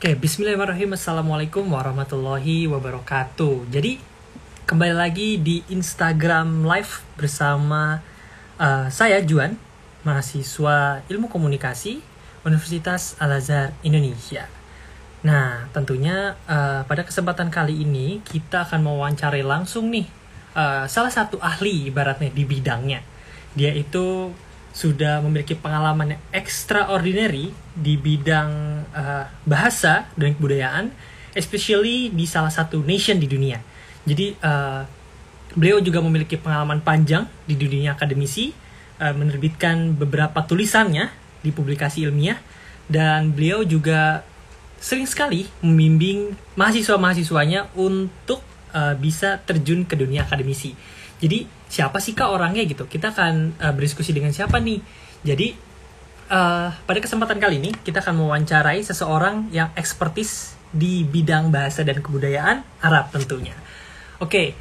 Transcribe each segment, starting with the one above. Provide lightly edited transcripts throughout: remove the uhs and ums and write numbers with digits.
Oke, bismillahirrahmanirrahim. Assalamualaikum warahmatullahi wabarakatuh. Jadi, kembali lagi di Instagram Live bersama saya, Juan, mahasiswa Ilmu Komunikasi Universitas Al-Azhar Indonesia. Nah, tentunya pada kesempatan kali ini kita akan mewawancarai langsung nih salah satu ahli ibaratnya di bidangnya. Dia itu sudah memiliki pengalaman yang extraordinary di bidang bahasa dan kebudayaan, especially di salah satu nation di dunia. Jadi beliau juga memiliki pengalaman panjang di dunia akademisi, menerbitkan beberapa tulisannya di publikasi ilmiah, dan beliau juga sering sekali membimbing mahasiswa-mahasiswanya untuk bisa terjun ke dunia akademisi. Jadi siapa sih kak orangnya gitu? Kita akan berdiskusi dengan siapa nih? Jadi pada kesempatan kali ini kita akan mewawancarai seseorang yang ekspertis di bidang bahasa dan kebudayaan Arab tentunya. Oke,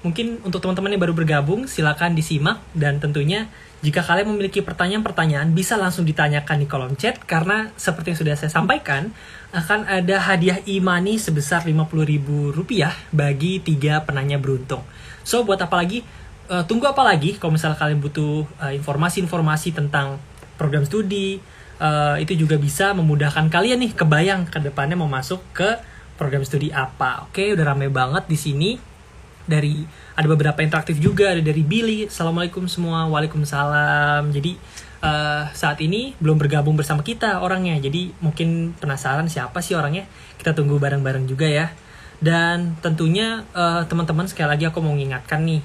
mungkin untuk teman-teman yang baru bergabung silakan disimak, dan tentunya jika kalian memiliki pertanyaan-pertanyaan bisa langsung ditanyakan di kolom chat, karena seperti yang sudah saya sampaikan akan ada hadiah e-money sebesar Rp50.000 bagi 3 penanya beruntung. So, buat apa lagi? Tunggu apa lagi? Kalau misalnya kalian butuh informasi-informasi tentang program studi, itu juga bisa memudahkan kalian nih kebayang ke depannya mau masuk ke program studi apa. Oke, udah rame banget di sini. Ada beberapa interaktif juga, ada dari Billy. Assalamualaikum semua, waalaikumsalam. Jadi saat ini belum bergabung bersama kita orangnya. Jadi mungkin penasaran siapa sih orangnya? Kita tunggu bareng-bareng juga ya. Dan tentunya teman-teman, sekali lagi aku mau mengingatkan nih,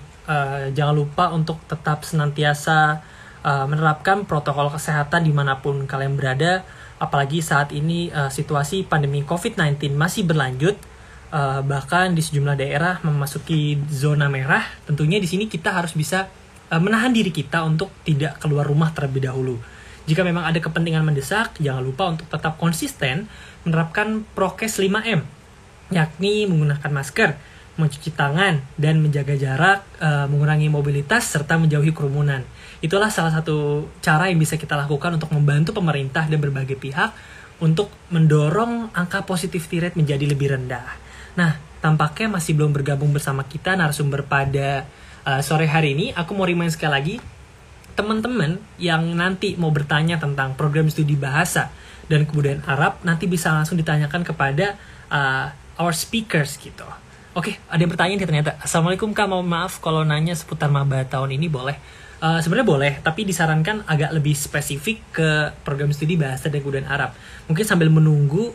jangan lupa untuk tetap senantiasa menerapkan protokol kesehatan dimanapun kalian berada, apalagi saat ini situasi pandemi COVID-19 masih berlanjut, bahkan di sejumlah daerah memasuki zona merah. Tentunya di sini kita harus bisa menahan diri kita untuk tidak keluar rumah terlebih dahulu. Jika memang ada kepentingan mendesak, jangan lupa untuk tetap konsisten menerapkan prokes 5M, yakni menggunakan masker, mencuci tangan, dan menjaga jarak, mengurangi mobilitas, serta menjauhi kerumunan. Itulah salah satu cara yang bisa kita lakukan untuk membantu pemerintah dan berbagai pihak untuk mendorong angka positivity rate menjadi lebih rendah. Nah, tampaknya masih belum bergabung bersama kita narasumber pada sore hari ini. Aku mau remind sekali lagi, teman-teman yang nanti mau bertanya tentang program studi bahasa dan kebudayaan Arab, nanti bisa langsung ditanyakan kepada our speakers gitu. Oke, ada yang bertanya nih ternyata. Assalamualaikum kak, mau maaf kalau nanya seputar maba tahun ini boleh? Sebenarnya boleh, tapi disarankan agak lebih spesifik ke program studi bahasa dan kebudayaan Arab. Mungkin sambil menunggu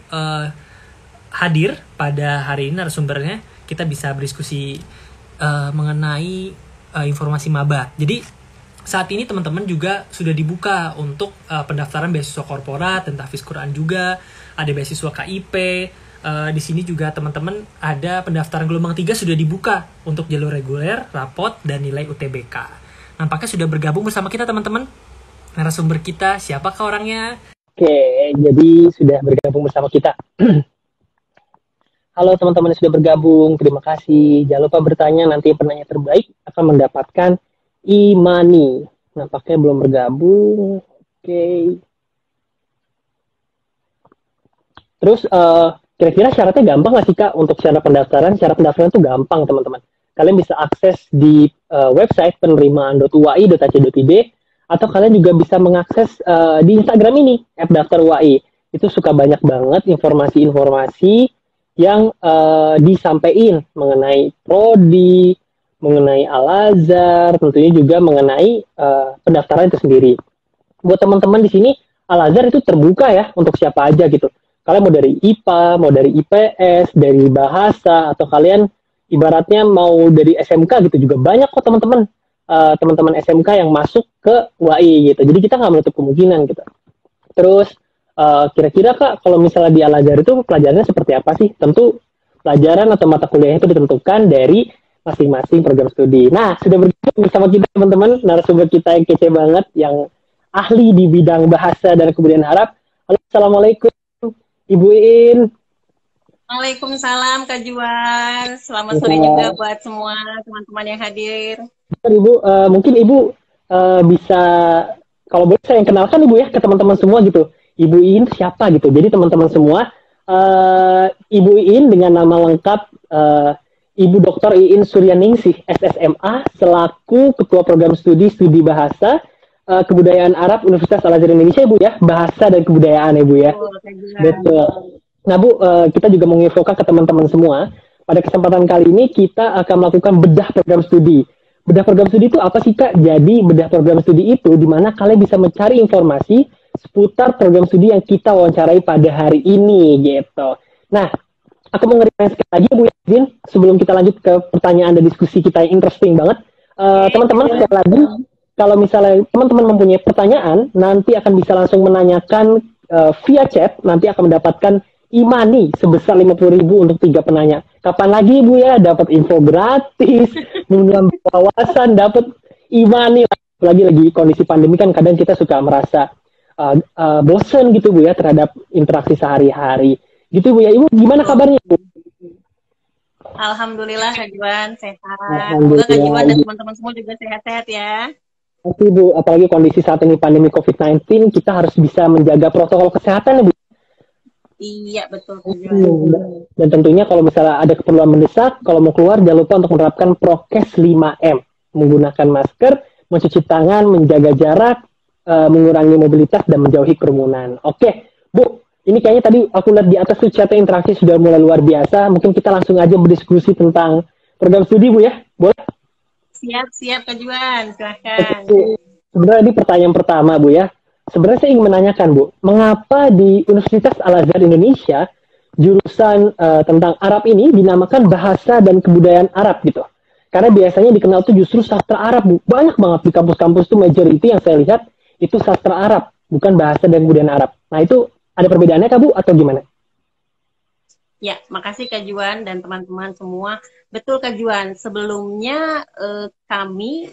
hadir pada hari ini narasumbernya, kita bisa berdiskusi mengenai informasi maba. Jadi saat ini teman-teman juga sudah dibuka untuk pendaftaran beasiswa korporat dan tahfiz Quran juga, ada beasiswa KIP. Di sini juga teman-teman ada pendaftaran gelombang 3 sudah dibuka untuk jalur reguler, rapot, dan nilai UTBK. Nampaknya sudah bergabung bersama kita teman-teman narasumber kita. Siapakah orangnya? Oke, jadi sudah bergabung bersama kita. Halo teman-teman yang sudah bergabung, terima kasih. Jangan lupa bertanya, nanti penanya terbaik akan mendapatkan e-money. Nampaknya belum bergabung. Oke. Terus kira-kira syaratnya gampang nggak sih kak untuk syarat pendaftaran? Syarat pendaftaran itu gampang teman-teman. Kalian bisa akses di website penerimaan.uai.ac.id, atau kalian juga bisa mengakses di Instagram ini @daftarUAI. Itu suka banyak banget informasi-informasi yang disampaikan mengenai prodi, mengenai Al-Azhar, tentunya juga mengenai pendaftaran itu sendiri. Buat teman-teman di sini, Al-Azhar itu terbuka ya untuk siapa aja gitu. Kalian mau dari IPA, mau dari IPS, dari bahasa, atau kalian ibaratnya mau dari SMK gitu juga banyak kok teman-teman. Teman-teman SMK yang masuk ke UAI gitu. Jadi kita nggak menutup kemungkinan gitu. Terus kira-kira kak kalau misalnya di Al-Azhar itu pelajarannya seperti apa sih? Tentu pelajaran atau mata kuliah itu ditentukan dari masing-masing program studi. Nah, sudah bergabung bersama kita teman-teman narasumber kita yang kece banget, yang ahli di bidang bahasa dan kebudayaan Arab. Halo, assalamualaikum Ibu In. Waalaikumsalam Kak Juan. Selamat sore juga buat semua teman-teman yang hadir. Ibu, mungkin Ibu bisa, kalau boleh saya yang kenalkan Ibu ya ke teman-teman semua gitu. Ibu In siapa gitu. Jadi teman-teman semua Ibu Iin dengan nama lengkap Ibu Dr. Iin Suryaningsih, SSMA, selaku Ketua Program Studi Bahasa Kebudayaan Arab Universitas Al-Azhar Indonesia, Bu ya, bahasa dan kebudayaan ya Bu ya. Betul. Nah Bu, kita juga menginfokan ke teman-teman semua, pada kesempatan kali ini kita akan melakukan bedah program studi. Bedah program studi itu apa sih Kak? Jadi bedah program studi itu di mana kalian bisa mencari informasi seputar program studi yang kita wawancarai pada hari ini gitu. Nah, aku mau nge-remind sekali lagi Bu Yazin, sebelum kita lanjut ke pertanyaan dan diskusi kita yang interesting banget. Teman-teman sekali lagi, kalau misalnya teman-teman mempunyai pertanyaan, nanti akan bisa langsung menanyakan via chat, nanti akan mendapatkan e-money sebesar 50.000 untuk 3 penanya. Kapan lagi Bu ya dapat info gratis, menambah wawasan, dapat e-money. Lagi kondisi pandemi kan kadang kita suka merasa bosen gitu Bu ya terhadap interaksi sehari-hari. Gitu Bu ya. Ibu gimana kabarnya Bu? Alhamdulillah Kak Juan sehat. Semoga Kak Juan dan teman-teman semua juga sehat-sehat ya. Pasti Bu, apalagi kondisi saat ini pandemi COVID-19, kita harus bisa menjaga protokol kesehatan ya Bu. Iya betul Kak Juan. Dan tentunya kalau misalnya ada keperluan mendesak, kalau mau keluar jangan lupa untuk menerapkan prokes 5M. Menggunakan masker, mencuci tangan, menjaga jarak, mengurangi mobilitas dan menjauhi kerumunan. Oke, Bu, ini kayaknya tadi aku lihat di atas tuh chat interaksi sudah mulai luar biasa. Mungkin kita langsung aja berdiskusi tentang program studi Bu ya, boleh? Siap Kak Juan, silahkan. Sebenarnya ini pertanyaan pertama Bu ya. Sebenarnya saya ingin menanyakan Bu, mengapa di Universitas Al-Azhar Indonesia jurusan tentang Arab ini dinamakan bahasa dan kebudayaan Arab gitu? Karena biasanya dikenal tuh justru sastra Arab Bu. Banyak banget di kampus-kampus tuh majority yang saya lihat itu sastra Arab, bukan bahasa dan kebudayaan Arab. Nah itu ada perbedaannya Kak Bu atau gimana? Ya, makasih Kak Juan dan teman-teman semua. Betul Kak Juan, sebelumnya kami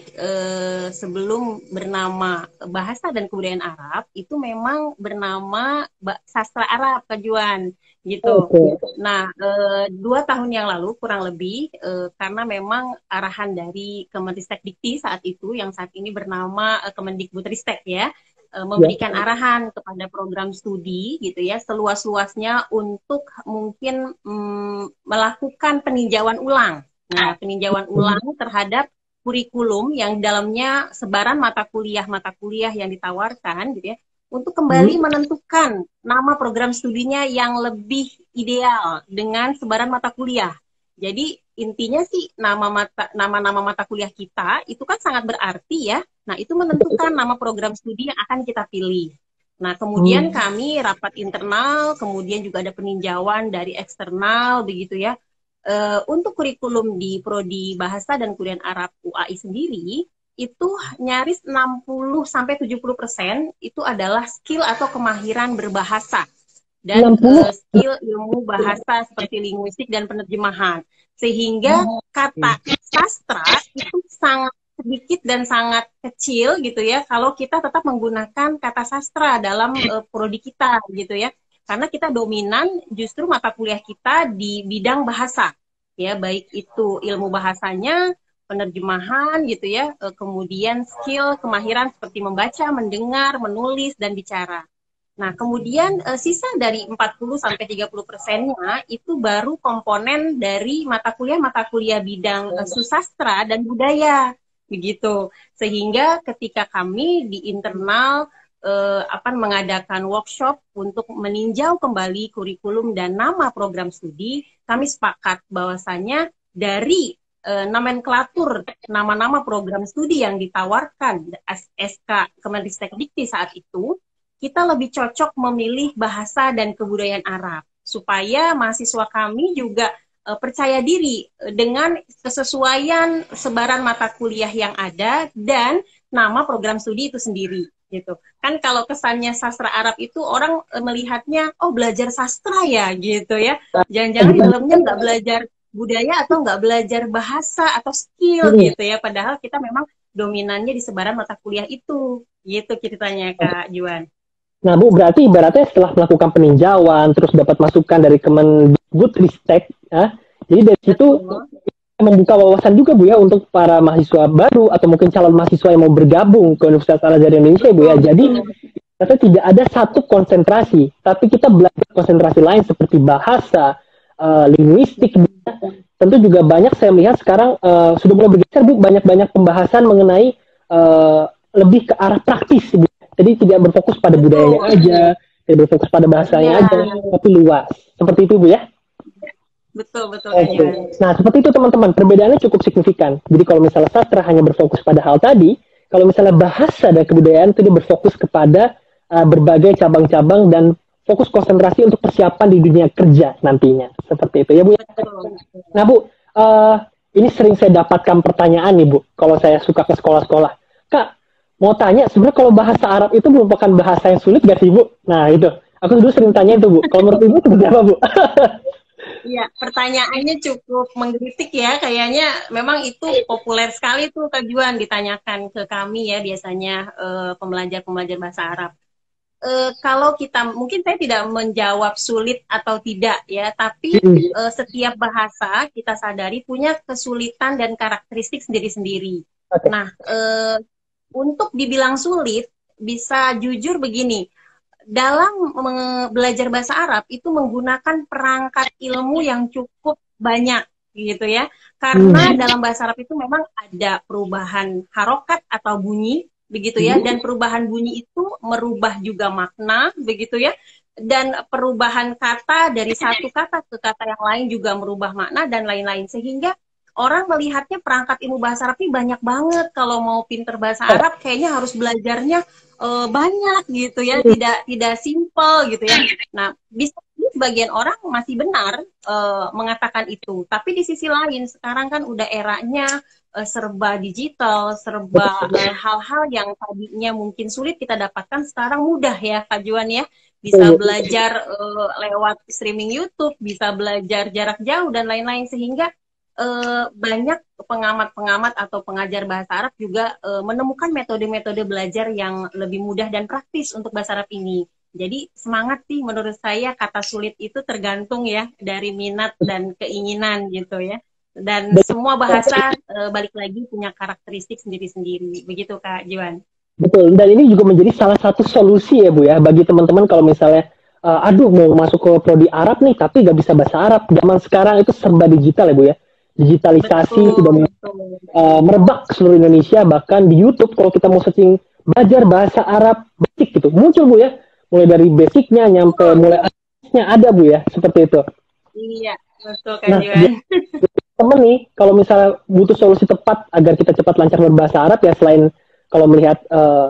sebelum bernama Bahasa dan Kebudayaan Arab, itu memang bernama Sastra Arab Kak Juan, gitu. Nah, 2 tahun yang lalu kurang lebih, karena memang arahan dari Kemendikbud saat itu, yang saat ini bernama Kemendikbudristek ya, memberikan arahan kepada program studi gitu ya seluas-luasnya untuk mungkin melakukan peninjauan ulang. Nah, peninjauan ulang terhadap kurikulum yang dalamnya sebaran mata kuliah yang ditawarkan gitu ya untuk kembali menentukan nama program studinya yang lebih ideal dengan sebaran mata kuliah. Jadi intinya sih nama-nama mata kuliah kita itu kan sangat berarti ya. Nah, itu menentukan nama program studi yang akan kita pilih. Nah, kemudian kami rapat internal, kemudian juga ada peninjauan dari eksternal begitu ya. Untuk kurikulum di Prodi Bahasa dan Kebudayaan Arab UAI sendiri itu nyaris 60-70% itu adalah skill atau kemahiran berbahasa dan skill ilmu bahasa seperti linguistik dan penerjemahan. Sehingga kata sastra itu sangat sedikit dan sangat kecil gitu ya kalau kita tetap menggunakan kata sastra dalam prodi kita gitu ya. Karena kita dominan justru mata kuliah kita di bidang bahasa ya, baik itu ilmu bahasanya, penerjemahan gitu ya, kemudian skill kemahiran seperti membaca, mendengar, menulis dan bicara. Nah, kemudian sisa dari 40-30%-nya itu baru komponen dari mata kuliah bidang susastra dan budaya, begitu. Sehingga ketika kami di internal akan mengadakan workshop untuk meninjau kembali kurikulum dan nama program studi, kami sepakat bahwasanya dari nomenklatur nama-nama program studi yang ditawarkan SK Kemendikbud saat itu, kita lebih cocok memilih bahasa dan kebudayaan Arab supaya mahasiswa kami juga percaya diri dengan kesesuaian sebaran mata kuliah yang ada dan nama program studi itu sendiri gitu. Kan kalau kesannya sastra Arab itu orang melihatnya oh belajar sastra ya gitu ya. Jangan-jangan di dalamnya nggak belajar budaya atau nggak belajar bahasa atau skill gitu ya. Padahal kita memang dominannya di sebaran mata kuliah itu. Gitu ceritanya Kak Juan. Nah Bu, berarti ibaratnya setelah melakukan peninjauan, terus dapat masukan dari Kemendikbudristek, ya, jadi dari situ membuka wawasan juga Bu ya untuk para mahasiswa baru atau mungkin calon mahasiswa yang mau bergabung ke Universitas Al-Azhar Indonesia Bu ya. Jadi Ternyata tidak ada satu konsentrasi, tapi kita belajar konsentrasi lain seperti bahasa, linguistik. Tentu juga banyak saya melihat sekarang sudah mulai bergeser Bu, banyak-banyak pembahasan mengenai lebih ke arah praktis Bu. Jadi tidak berfokus pada budayanya aja, tidak berfokus pada bahasanya aja, tapi luas. Seperti itu Bu ya. Betul. Okay. Nah, seperti itu teman-teman, perbedaannya cukup signifikan. Jadi kalau misalnya sastra hanya berfokus pada hal tadi, kalau misalnya bahasa dan kebudayaan itu dia berfokus kepada berbagai cabang-cabang dan fokus konsentrasi untuk persiapan di dunia kerja nantinya. Seperti itu ya Bu. Nah Bu, ini sering saya dapatkan pertanyaan nih Bu, kalau saya suka ke sekolah-sekolah. Kak, mau tanya, sebenarnya kalau bahasa Arab itu merupakan bahasa yang sulit gak sih Bu? Nah itu, aku dulu sering tanya itu Bu. Kalau menurut Ibu seperti apa Bu? Iya, pertanyaannya cukup menggelitik ya. Kayaknya memang itu populer sekali tuh Kak Juan ditanyakan ke kami ya biasanya pembelajar-pembelajar bahasa Arab. Kalau kita, mungkin saya tidak menjawab sulit atau tidak ya, tapi setiap bahasa kita sadari punya kesulitan dan karakteristik sendiri-sendiri. Okay. Nah, untuk dibilang sulit, bisa jujur begini. Dalam belajar bahasa Arab itu menggunakan perangkat ilmu yang cukup banyak gitu ya. Karena dalam bahasa Arab itu memang ada perubahan harokat atau bunyi begitu ya, dan perubahan bunyi itu merubah juga makna begitu ya. Dan perubahan kata dari satu kata ke kata yang lain juga merubah makna dan lain-lain, sehingga orang melihatnya perangkat ilmu bahasa Arab ini banyak banget. Kalau mau pinter bahasa Arab kayaknya harus belajarnya banyak gitu ya, tidak simple gitu ya. Nah, bisa sebagian orang masih benar mengatakan itu, tapi di sisi lain sekarang kan udah eranya serba digital, serba hal-hal yang tadinya mungkin sulit kita dapatkan sekarang mudah ya Kak Juan ya. Bisa belajar lewat streaming YouTube, bisa belajar jarak jauh dan lain-lain, sehingga banyak pengamat-pengamat atau pengajar bahasa Arab juga menemukan metode-metode belajar yang lebih mudah dan praktis untuk bahasa Arab ini. Jadi semangat sih menurut saya, kata sulit itu tergantung ya dari minat dan keinginan gitu ya. Dan semua bahasa balik lagi punya karakteristik sendiri-sendiri. Begitu Kak Juan. Betul, dan ini juga menjadi salah satu solusi ya Bu ya, bagi teman-teman kalau misalnya aduh mau masuk ke prodi Arab nih tapi gak bisa bahasa Arab. Zaman sekarang itu serba digital ya Bu ya. Digitalisasi sudah merebak seluruh Indonesia, bahkan di YouTube kalau kita mau searching belajar bahasa Arab basic gitu muncul Bu ya, mulai dari basicnya nyampe mulai atasnya ada Bu ya, seperti itu. Iya betul Kak Juan. Temen nih kalau misalnya butuh solusi tepat agar kita cepat lancar berbahasa Arab ya, selain kalau melihat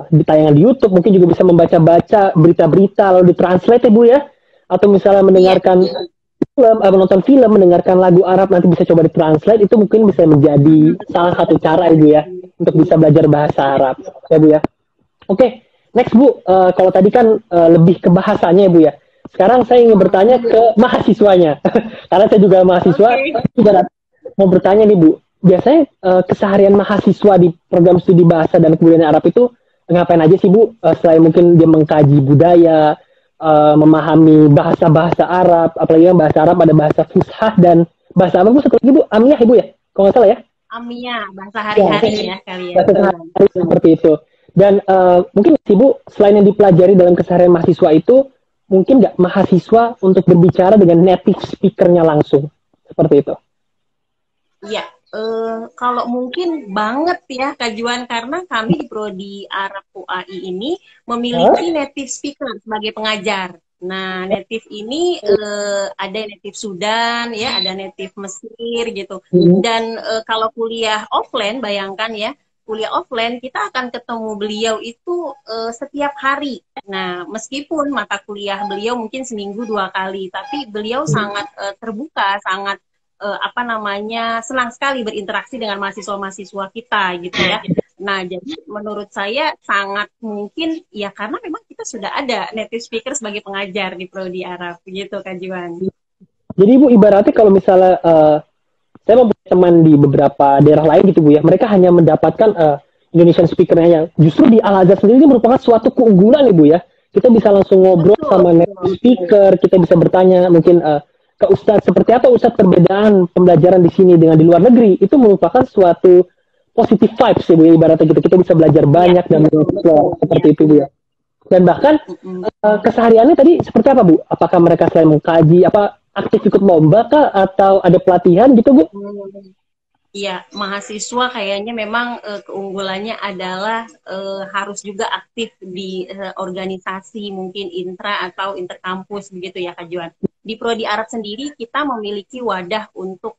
di tayangan di YouTube, mungkin juga bisa membaca-baca berita-berita lalu ditranslate ya Bu ya, atau misalnya mendengarkan film, menonton film, mendengarkan lagu Arab nanti bisa coba ditranslate, itu mungkin bisa menjadi salah satu cara ya Bu ya untuk bisa belajar bahasa Arab ya Bu ya. Oke, next Bu, kalau tadi kan lebih ke bahasanya ya Bu ya. Sekarang saya ingin bertanya ke mahasiswanya karena saya juga mahasiswa. Juga mau bertanya nih Bu, biasanya keseharian mahasiswa di program studi bahasa dan kebudayaan Arab itu ngapain aja sih Bu? Selain mungkin dia mengkaji budaya, memahami bahasa-bahasa Arab, apalagi yang bahasa Arab ada bahasa fushah dan bahasa apa Bu? Satu lagi Bu, Amiyah Ibu ya? Kalau nggak salah ya? Amiyah, bahasa hari-hari ya kalian. Bahasa hari-hari seperti itu. Dan mungkin sih Bu, selain yang dipelajari dalam keseharian mahasiswa itu, mungkin nggak mahasiswa untuk berbicara dengan native speaker-nya langsung? Seperti itu. Iya, kalau mungkin banget ya Kak Juan, karena kami di Prodi Arab UAI ini memiliki native speaker sebagai pengajar. Nah, native ini ada native Sudan, ya, ada native Mesir gitu. Dan kalau kuliah offline, bayangkan ya, kuliah offline kita akan ketemu beliau itu setiap hari. Nah, meskipun mata kuliah beliau mungkin seminggu 2 kali, tapi beliau sangat terbuka, sangat senang sekali berinteraksi dengan mahasiswa-mahasiswa kita gitu ya. Nah, jadi menurut saya sangat mungkin ya, karena memang kita sudah ada native speaker sebagai pengajar di Prodi Arab gitu Kak Juan. Jadi Bu, ibaratnya kalau misalnya saya mempunyai teman di beberapa daerah lain gitu Bu ya, mereka hanya mendapatkan Indonesian speaker-nya. Justru di Al-Azhar sendiri ini merupakan suatu keunggulan Ibu ya. Kita bisa langsung ngobrol sama native speaker, kita bisa bertanya mungkin ke Ustadz, seperti apa Ustadz perbedaan pembelajaran di sini dengan di luar negeri. Itu merupakan suatu positive vibes ya Bu ya, ibaratnya gitu. Kita bisa belajar banyak dan seperti itu Bu ya. Dan bahkan kesehariannya tadi seperti apa, Bu? Apakah mereka selain mengkaji, apa aktif ikut lomba kah? Atau ada pelatihan gitu, Bu? Iya, mahasiswa kayaknya memang keunggulannya adalah harus juga aktif di organisasi, mungkin intra atau interkampus begitu ya, Kak Juan. Di Prodi Arab sendiri kita memiliki wadah untuk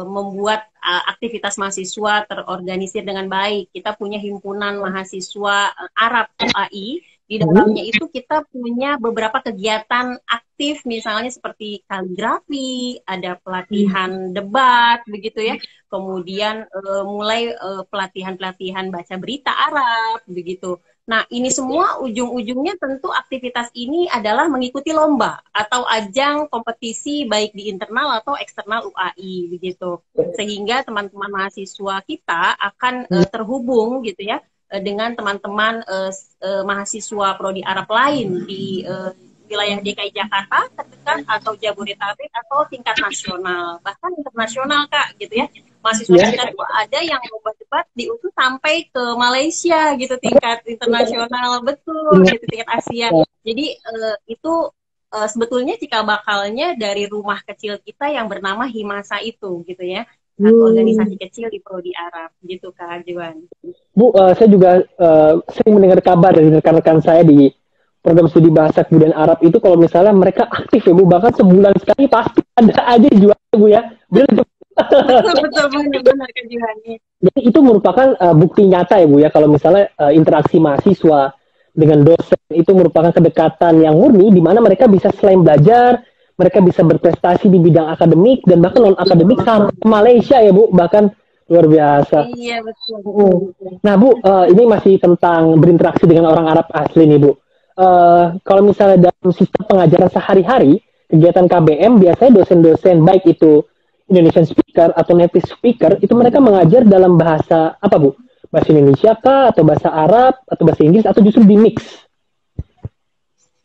membuat aktivitas mahasiswa terorganisir dengan baik. Kita punya himpunan mahasiswa Arab UAI. Di dalamnya itu kita punya beberapa kegiatan aktif, misalnya seperti kaligrafi, ada pelatihan debat, begitu ya. Kemudian mulai pelatihan-pelatihan baca berita Arab, begitu. Nah, ini semua ujung-ujungnya tentu aktivitas ini adalah mengikuti lomba atau ajang kompetisi baik di internal atau eksternal UAI, begitu. Sehingga teman-teman mahasiswa kita akan terhubung gitu ya dengan teman-teman mahasiswa Prodi Arab lain di wilayah DKI Jakarta terdekat atau Jabodetabek atau tingkat nasional, bahkan internasional, Kak, gitu ya. Mahasiswa kita tuh ada yang lomba debat diutus sampai ke Malaysia gitu, tingkat internasional, betul, gitu, tingkat Asia. Jadi itu sebetulnya cikal bakalnya dari rumah kecil kita yang bernama Himasa itu, gitu ya. Satu organisasi kecil di Prodi Arab, gitu, Kak Juan. Bu, saya juga sering mendengar kabar dari rekan-rekan saya di program studi bahasa kebudayaan Arab itu, kalau misalnya mereka aktif ya, Bu, bahkan sebulan sekali pasti ada aja jual, Bu ya. Betul benar Kak Juan. Jadi itu merupakan bukti nyata ya, Bu ya, kalau misalnya interaksi mahasiswa dengan dosen itu merupakan kedekatan yang murni, di mana mereka bisa selain belajar, mereka bisa berprestasi di bidang akademik dan bahkan non akademik sampai ke Malaysia ya, Bu, bahkan luar biasa. Iya, betul. Nah, Bu, ini masih tentang berinteraksi dengan orang Arab asli nih, Bu. Kalau misalnya dalam sistem pengajaran sehari-hari, kegiatan KBM biasanya dosen-dosen baik itu Indonesian speaker atau native speaker itu mereka mengajar dalam bahasa apa, Bu? Bahasa Indonesia kah, atau bahasa Arab, atau bahasa Inggris, atau justru di mix?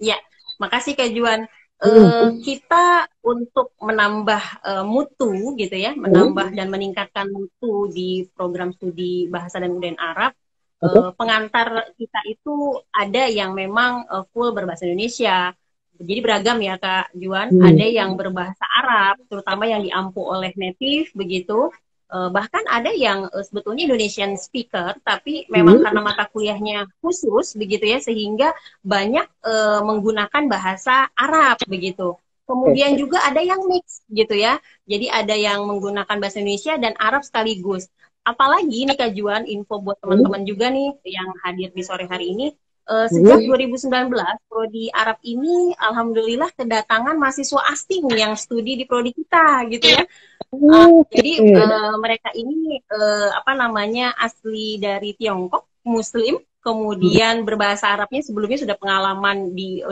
Ya, makasih Kak Juan. Kita untuk menambah mutu gitu ya, menambah dan meningkatkan mutu di program studi bahasa dan kebudayaan Arab, pengantar kita itu ada yang memang full berbahasa Indonesia. Jadi beragam ya Kak Juan, ada yang berbahasa Arab, terutama yang diampu oleh native begitu. Bahkan ada yang sebetulnya Indonesian speaker, tapi memang karena mata kuliahnya khusus begitu ya, sehingga banyak menggunakan bahasa Arab begitu. Kemudian juga ada yang mix gitu ya, jadi ada yang menggunakan bahasa Indonesia dan Arab sekaligus. Apalagi nih Kak Juan, info buat teman-teman juga nih yang hadir di sore hari ini. Sejak 2019, Prodi Arab ini alhamdulillah kedatangan mahasiswa asing yang studi di prodi kita gitu ya. Jadi mereka ini asli dari Tiongkok, Muslim, kemudian berbahasa Arabnya sebelumnya sudah pengalaman di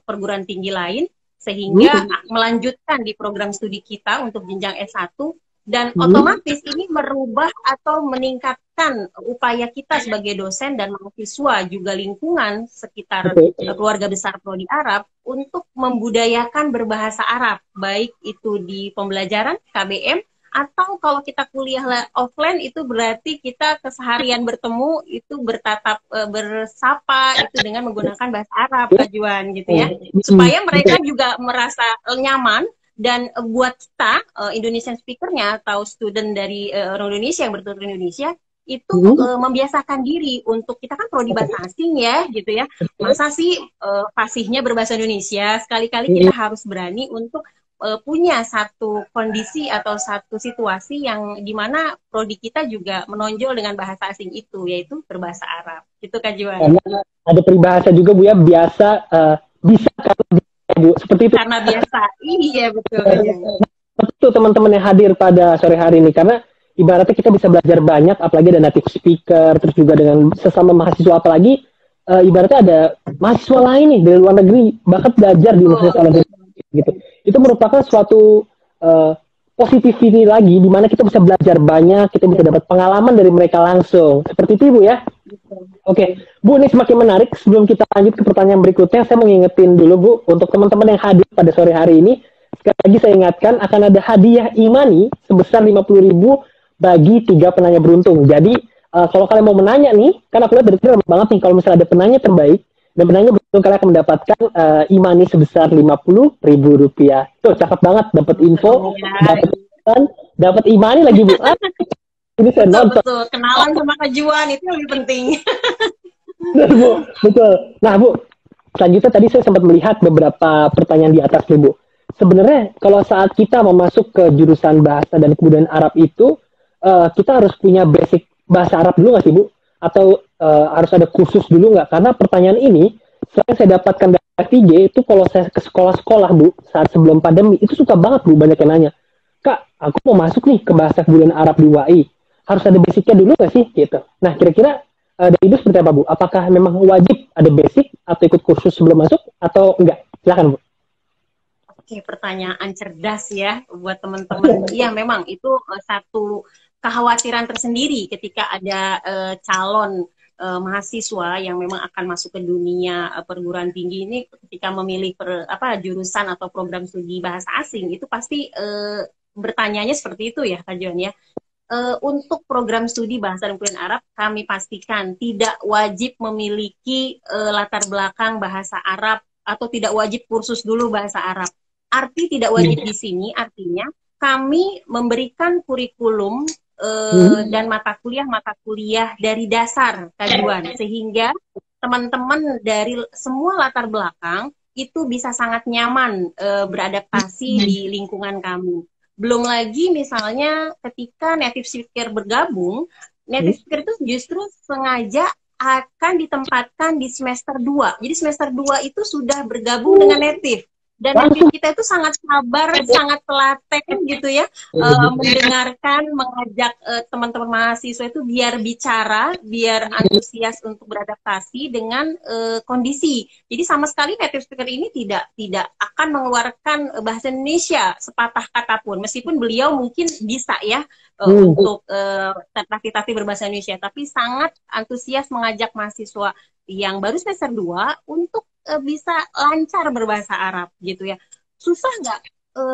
perguruan tinggi lain, sehingga melanjutkan di program studi kita untuk jenjang S1. Dan otomatis ini merubah atau meningkatkan upaya kita sebagai dosen dan mahasiswa, juga lingkungan sekitar keluarga besar Prodi Arab, untuk membudayakan berbahasa Arab, baik itu di pembelajaran KBM, atau kalau kita kuliah offline itu berarti kita keseharian bertemu itu bersapa itu dengan menggunakan bahasa Arab, Kak Juan, gitu ya, supaya mereka juga merasa nyaman. Dan buat kita Indonesian speakernya atau student dari orang Indonesia yang bertutur Indonesia itu membiasakan diri untuk, kita kan prodi bahasa asing ya gitu ya, masa sih fasihnya berbahasa Indonesia, sekali-kali kita harus berani untuk punya satu kondisi atau satu situasi yang dimana prodi kita juga menonjol dengan bahasa asing itu, yaitu berbahasa Arab gitu Kak Juan. Ada peribahasa juga Bu ya, biasa bisa karena Bu, seperti itu. Karena biasa, iya betul. Betul teman-teman yang hadir pada sore hari ini, karena ibaratnya kita bisa belajar banyak, apalagi ada native speaker, terus juga dengan sesama mahasiswa, apalagi ibaratnya ada mahasiswa lain nih dari luar negeri, bahkan belajar di universitas luar negeri gitu. Itu merupakan suatu positivity lagi, di mana kita bisa belajar banyak, kita bisa dapat pengalaman dari mereka langsung. Seperti itu Bu ya. Oke, Bu, ini semakin menarik. Sebelum kita lanjut ke pertanyaan berikutnya, saya mau ngingetin dulu Bu, untuk teman-teman yang hadir pada sore hari ini, sekali lagi saya ingatkan akan ada hadiah imani sebesar 50.000 bagi 3 penanya beruntung. Jadi Kalau kalian mau menanya nih, kan aku lihat dari tadi ramai banget nih, kalau misalnya ada penanya terbaik, dan penanya betul kalian akan mendapatkan e-money sebesar Rp50.000. Tuh, cakep banget, dapat info, dapat pesan, dapat e-money lagi Bu. Ini saya nonton. Betul, kenalan sama Kak Juan itu lebih penting. Betul, Bu. Betul. Nah, Bu, selanjutnya tadi saya sempat melihat beberapa pertanyaan di atas nih, Bu. Sebenarnya kalau saat kita mau masuk ke jurusan bahasa dan kebudayaan Arab itu, kita harus punya basic bahasa Arab dulu nggak sih, Bu? Atau harus ada kursus dulu nggak? Karena pertanyaan ini, selain saya dapatkan dari FIG, itu kalau saya ke sekolah-sekolah, Bu, saat sebelum pandemi, itu suka banget, Bu, banyak yang nanya, Kak, aku mau masuk nih ke bahasa kebudayaan Arab di UAI. Harus ada basicnya dulu nggak sih? Gitu. Nah, kira-kira dari Ibu seperti apa, Bu? Apakah memang wajib ada basic atau ikut kursus sebelum masuk atau enggak? Silakan, Bu. Oke, pertanyaan cerdas ya buat teman-teman. Iya, memang itu satu kekhawatiran tersendiri ketika ada calon mahasiswa yang memang akan masuk ke dunia perguruan tinggi ini, ketika memilih jurusan atau program studi bahasa asing itu pasti bertanyanya seperti itu ya, Kak Jon ya. Untuk program studi bahasa dan kebudayaan Arab, kami pastikan tidak wajib memiliki latar belakang bahasa Arab atau tidak wajib kursus dulu bahasa Arab. Arti tidak wajib di sini artinya kami memberikan kurikulum dan mata kuliah dari dasar, Kak Juan, sehingga teman-teman dari semua latar belakang itu bisa sangat nyaman beradaptasi di lingkungan kami. Belum lagi misalnya ketika native speaker bergabung, native speaker itu justru sengaja akan ditempatkan di semester 2. Jadi semester 2 itu sudah bergabung dengan native. Dan native kita itu sangat sabar, sangat telaten gitu ya, mendengarkan, mengajak teman-teman mahasiswa itu biar bicara, biar antusias untuk beradaptasi dengan kondisi. Jadi sama sekali native speaker ini tidak akan mengeluarkan bahasa Indonesia sepatah kata pun, meskipun beliau mungkin bisa ya untuk tertatih-tatih berbahasa Indonesia, tapi sangat antusias mengajak mahasiswa yang baru semester 2 untuk bisa lancar berbahasa Arab gitu ya. Susah nggak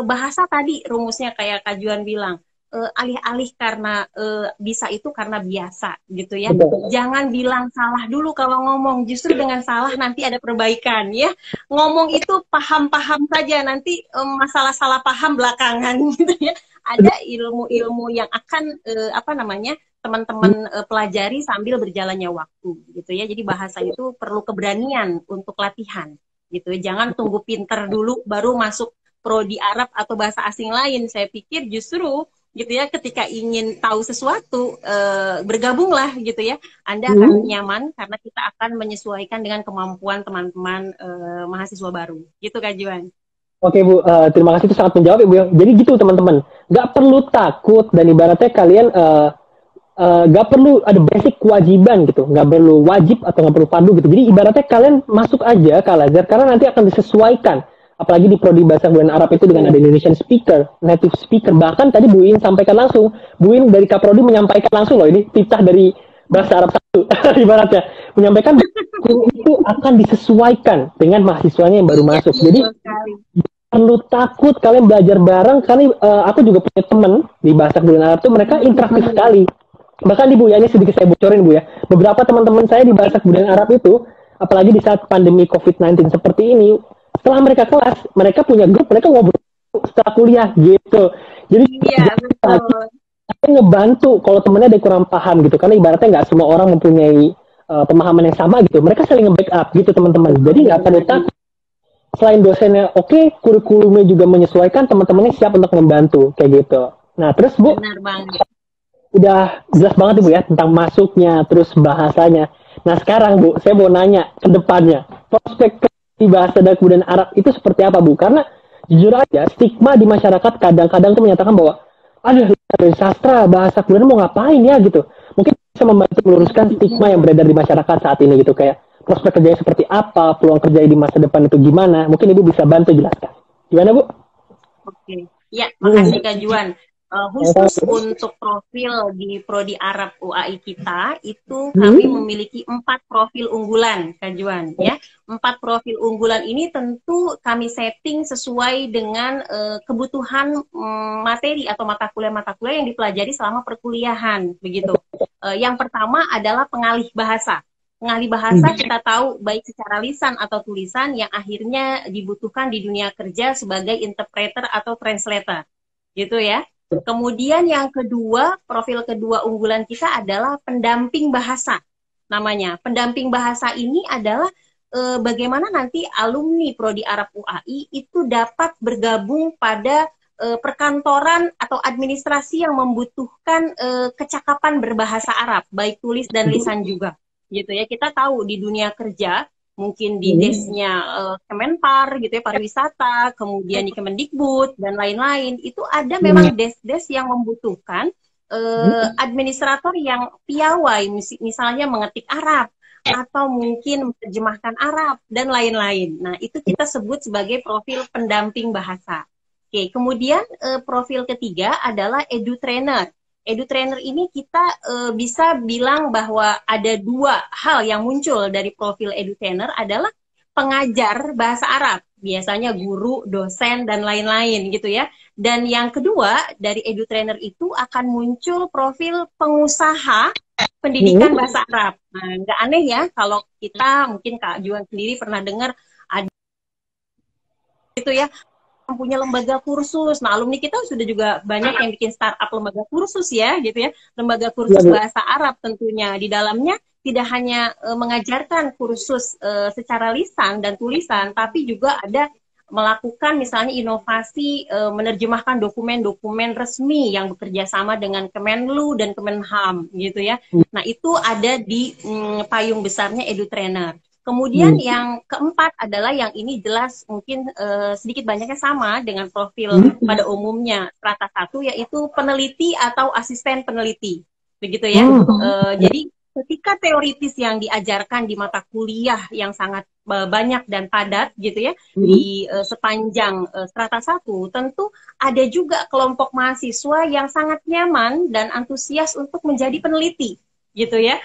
bahasa tadi rumusnya kayak Kak Juan bilang, alih-alih karena bisa itu karena biasa gitu ya. Jangan bilang salah dulu kalau ngomong, justru dengan salah nanti ada perbaikan ya. Ngomong itu paham-paham saja, nanti masalah salah paham belakangan gitu ya. Ada ilmu-ilmu yang akan teman-teman pelajari sambil berjalannya waktu gitu ya. Jadi bahasa itu perlu keberanian untuk latihan gitu ya. Jangan tunggu pinter dulu baru masuk prodi Arab atau bahasa asing lain. Saya pikir justru gitu ya, ketika ingin tahu sesuatu bergabunglah gitu ya. Anda akan nyaman karena kita akan menyesuaikan dengan kemampuan teman-teman mahasiswa baru. Gitu Kak Juan. Oke Bu, terima kasih, itu sangat menjawab Ibu. Jadi gitu teman-teman, nggak perlu takut dan ibaratnya kalian nggak perlu ada basic kewajiban gitu, nggak perlu wajib atau nggak perlu fardu gitu. Jadi ibaratnya kalian masuk aja ke Al-Azhar karena nanti akan disesuaikan, apalagi di prodi bahasa kebudayaan Arab itu dengan ada Indonesian speaker, native speaker. Bahkan tadi Bu In sampaikan langsung, Bu In dari Kaprodi menyampaikan langsung loh, ini titah dari bahasa Arab satu ibaratnya menyampaikan itu akan disesuaikan dengan mahasiswanya yang baru masuk. Jadi perlu takut, kalian belajar bareng. Kali aku juga punya teman di bahasa kebudayaan Arab tuh, mereka interaktif sekali. Bahkan Ibu ya, ini sedikit saya bocorin Bu ya, beberapa teman-teman saya di bahasa kebudayaan Arab itu, apalagi di saat pandemi COVID-19 seperti ini, setelah mereka kelas, mereka punya grup, mereka ngobrol setelah kuliah gitu. Jadi ngebantu kalau temennya ada kurang paham gitu, karena ibaratnya nggak semua orang mempunyai pemahaman yang sama gitu. Mereka saling nge-backup gitu teman-teman. Jadi nggak perlu takut. Selain dosennya oke, kurikulumnya juga menyesuaikan, teman-temannya siap untuk membantu kayak gitu. Nah terus Bu, benar banget. Udah jelas banget Ibu ya tentang masuknya, terus bahasanya. Nah sekarang Bu, saya mau nanya ke depannya, prospek di bahasa dan kebudayaan Arab itu seperti apa Bu? Karena jujur aja stigma di masyarakat kadang-kadang tuh menyatakan bahwa aduh dari sastra bahasa kebudayaan mau ngapain ya gitu. Mungkin bisa membantu meluruskan stigma yang beredar di masyarakat saat ini gitu, kayak prospek kerjanya seperti apa, peluang kerja di masa depan itu gimana. Mungkin Ibu bisa bantu jelaskan. Gimana Bu? Oke, ya makasih Kak Juan. Khusus untuk profil di Prodi Arab UAI kita itu kami memiliki 4 profil unggulan, Kak Juan, ya. 4 profil unggulan ini tentu kami setting sesuai dengan kebutuhan materi atau mata kuliah yang dipelajari selama perkuliahan, begitu. Yang pertama adalah pengalih bahasa. Pengalih bahasa kita tahu baik secara lisan atau tulisan yang akhirnya dibutuhkan di dunia kerja sebagai interpreter atau translator, gitu ya. Kemudian yang kedua, profil kedua unggulan kita adalah pendamping bahasa. Namanya, pendamping bahasa ini adalah bagaimana nanti alumni Prodi Arab UAI itu dapat bergabung pada perkantoran atau administrasi yang membutuhkan kecakapan berbahasa Arab, baik tulis dan lisan juga. Gitu ya, kita tahu di dunia kerja mungkin di desnya Kemenpar gitu ya, pariwisata, kemudian di Kemendikbud dan lain-lain, itu ada memang des-des yang membutuhkan administrator yang piawai, misalnya mengetik Arab atau mungkin menerjemahkan Arab dan lain-lain. Nah, itu kita sebut sebagai profil pendamping bahasa. Oke, kemudian profil ketiga adalah edu trainer. Edu trainer ini kita bisa bilang bahwa ada 2 hal yang muncul dari profil edu trainer adalah pengajar bahasa Arab, biasanya guru, dosen, dan lain-lain gitu ya. Dan yang kedua dari edu trainer itu akan muncul profil pengusaha pendidikan bahasa Arab. Nah, nggak aneh ya kalau kita, mungkin Kak Juan sendiri pernah dengar ada itu ya, punya lembaga kursus. Nah, alumni kita sudah juga banyak yang bikin startup lembaga kursus ya, gitu ya. Lembaga kursus bahasa Arab tentunya. Di dalamnya tidak hanya mengajarkan kursus secara lisan dan tulisan, tapi juga ada melakukan misalnya inovasi menerjemahkan dokumen-dokumen resmi yang bekerja sama dengan Kemenlu dan Kemenham, gitu ya. Nah, itu ada di payung besarnya Edu Trainer. Kemudian yang keempat adalah yang ini jelas mungkin sedikit banyaknya sama dengan profil pada umumnya strata 1, yaitu peneliti atau asisten peneliti, begitu ya. Jadi ketika teoritis yang diajarkan di mata kuliah yang sangat banyak dan padat gitu ya di sepanjang strata 1, tentu ada juga kelompok mahasiswa yang sangat nyaman dan antusias untuk menjadi peneliti, gitu ya.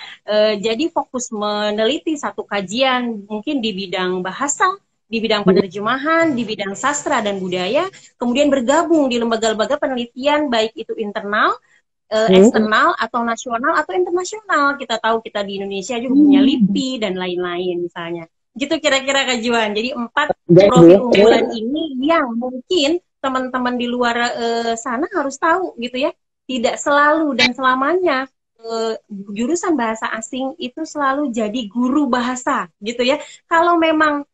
Jadi fokus meneliti satu kajian mungkin di bidang bahasa, di bidang penerjemahan, di bidang sastra dan budaya, kemudian bergabung di lembaga-lembaga penelitian baik itu internal, eksternal atau nasional atau internasional. Kita tahu kita di Indonesia juga punya LIPI dan lain-lain misalnya. Gitu kira-kira Kak Juan. Jadi 4 profil unggulan ini yang mungkin teman-teman di luar sana harus tahu gitu ya. Tidak selalu dan selamanya jurusan bahasa asing itu selalu jadi guru bahasa gitu ya. Kalau memang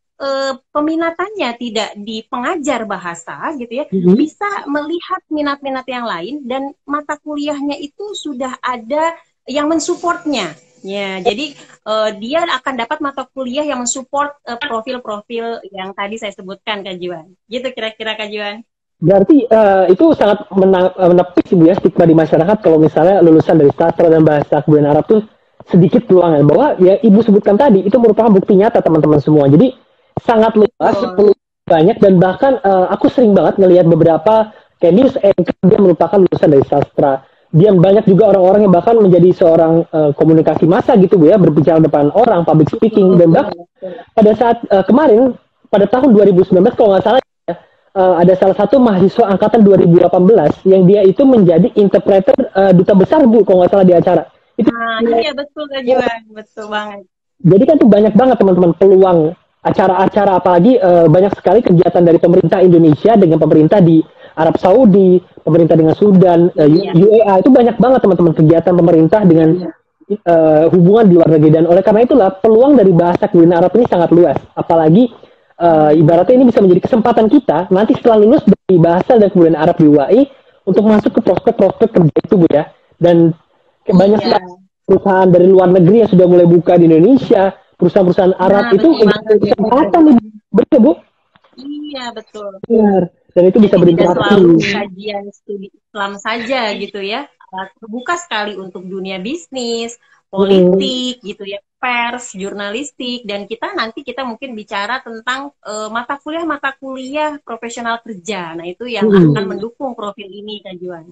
peminatannya tidak di pengajar bahasa gitu ya, bisa melihat minat-minat yang lain dan mata kuliahnya itu sudah ada yang mensupportnya. Ya, jadi dia akan dapat mata kuliah yang mensupport profil-profil yang tadi saya sebutkan Kak Juan. Gitu kira-kira Kak Juan. Berarti itu sangat menepis Bu ya stigma di masyarakat kalau misalnya lulusan dari sastra dan bahasa kemudian Arab tuh sedikit peluangnya, bahwa ya Ibu sebutkan tadi itu merupakan bukti nyata teman-teman semua. Jadi sangat luas, banyak, dan bahkan aku sering banget ngelihat beberapa kayak news anchor dia merupakan lulusan dari sastra. Dia banyak juga orang-orang yang bahkan menjadi seorang komunikasi massa gitu Bu ya, berbicara depan orang, public speaking, dan bahkan pada saat kemarin pada tahun 2019 kalau nggak salah ada salah satu mahasiswa angkatan 2018 yang dia itu menjadi interpreter duta besar Bu kalau nggak salah di acara itu. Iya betul Kak Juan, betul banget. Jadi kan tuh banyak banget teman-teman peluang acara-acara, apalagi banyak sekali kegiatan dari pemerintah Indonesia dengan pemerintah di Arab Saudi, pemerintah dengan Sudan, UEA, itu banyak banget teman-teman kegiatan pemerintah dengan hubungan di luar negeri. Dan oleh karena itulah peluang dari bahasa kemudian Arab ini sangat luas, apalagi ibaratnya ini bisa menjadi kesempatan kita nanti setelah lulus dari bahasa dan kemudian Arab di UAI untuk masuk ke prospek-prospek kerja itu Bu ya. Dan banyak perusahaan dari luar negeri yang sudah mulai buka di Indonesia, perusahaan-perusahaan Arab itu kesempatan nih, betul Bu? Iya betul. Benar. Dan itu bisa berinteraksi. Selalu kajian studi Islam saja gitu ya, terbuka sekali untuk dunia bisnis, politik gitu ya, pers, jurnalistik, dan kita mungkin bicara tentang mata kuliah profesional kerja. Nah itu yang akan mendukung profil ini Kak Juan.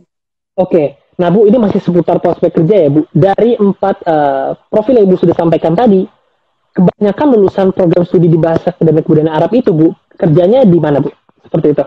Oke, nah Bu, ini masih seputar prospek kerja ya Bu. Dari 4 profil yang Ibu sudah sampaikan tadi, kebanyakan lulusan program studi di bahasa dan kebudayaan Arab itu Bu, kerjanya di mana Bu? Seperti itu.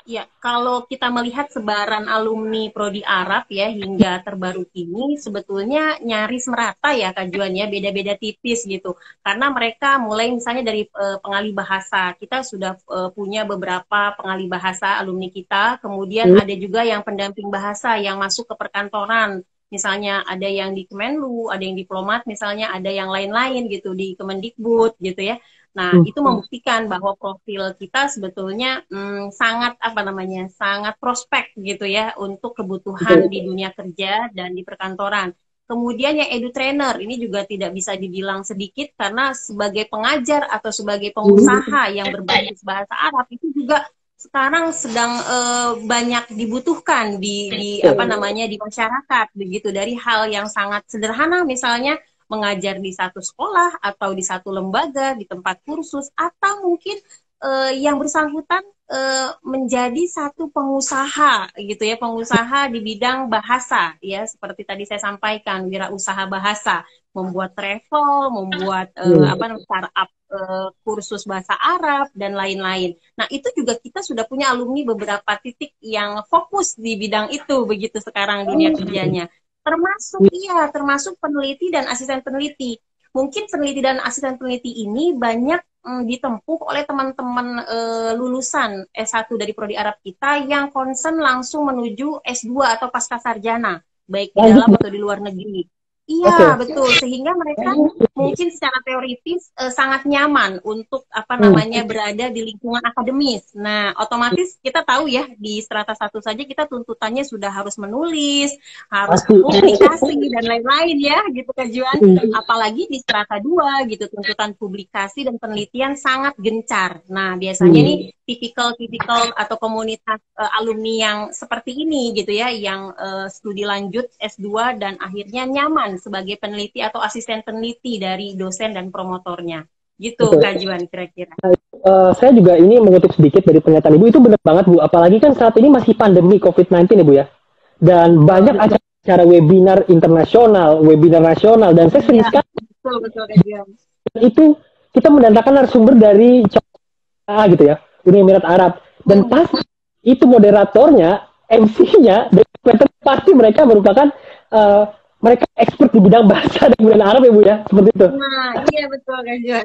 Ya, kalau kita melihat sebaran alumni Prodi Arab ya hingga terbaru ini sebetulnya nyaris merata ya Kak Juan ya, beda-beda tipis gitu. Karena mereka mulai misalnya dari pengalih bahasa. Kita sudah punya beberapa pengalih bahasa alumni kita, kemudian Hmm. ada juga yang pendamping bahasa yang masuk ke perkantoran. Misalnya ada yang di Kemenlu, ada yang diplomat, misalnya ada yang lain-lain gitu di Kemendikbud gitu ya. Nah, Hmm. itu membuktikan bahwa profil kita sebetulnya sangat apa namanya, sangat prospek gitu ya untuk kebutuhan di dunia kerja dan di perkantoran. Kemudian yang edu trainer ini juga tidak bisa dibilang sedikit karena sebagai pengajar atau sebagai pengusaha yang berbasis bahasa Arab itu juga sekarang sedang banyak dibutuhkan di apa namanya di masyarakat begitu dari hal yang sangat sederhana misalnya mengajar di satu sekolah atau di satu lembaga, di tempat kursus, atau mungkin yang bersangkutan menjadi satu pengusaha gitu ya, pengusaha di bidang bahasa ya, seperti tadi saya sampaikan, wirausaha bahasa, membuat travel, membuat apa namanya startup kursus bahasa Arab dan lain-lain. Nah, itu juga kita sudah punya alumni beberapa titik yang fokus di bidang itu begitu sekarang dunia kerjanya. Termasuk peneliti dan asisten peneliti. Mungkin peneliti dan asisten peneliti ini banyak ditempuh oleh teman-teman lulusan S1 dari Prodi Arab kita yang concern langsung menuju S2 atau pasca sarjana, baik di Lanjut dalam Bu. atau di luar negeri. Oke. Iya, betul. Sehingga mereka mungkin secara teoritis sangat nyaman untuk apa Hmm. namanya berada di lingkungan akademis. Nah, otomatis kita tahu ya di strata satu saja kita tuntutannya sudah harus menulis, harus Pasti. publikasi dan lain-lain ya, gitu Kak Juan. Hmm. Apalagi di strata 2 gitu tuntutan publikasi dan penelitian sangat gencar. Nah, biasanya Hmm. nih tipikal atau komunitas alumni yang seperti ini gitu ya, yang studi lanjut S2 dan akhirnya nyaman sebagai peneliti atau asisten peneliti dari dosen dan promotornya. Gitu Kak Oke. Juan kira-kira. Saya juga ini mengutip sedikit dari pernyataan Ibu, itu benar banget Bu. Apalagi kan saat ini masih pandemi COVID-19 ya Bu ya. Dan banyak Betul. acara webinar internasional, webinar nasional, dan saya sering Iya, sekali betul Kak Juan. itu kita mendatangkan narasumber dari gitu ya, Uni Emirat Arab. Dan Hmm. pas itu moderatornya, MC-nya, pasti mereka merupakan eh, mereka expert di bidang bahasa dan budaya Arab ya Bu ya, seperti itu. Nah, iya betul Kak Juan.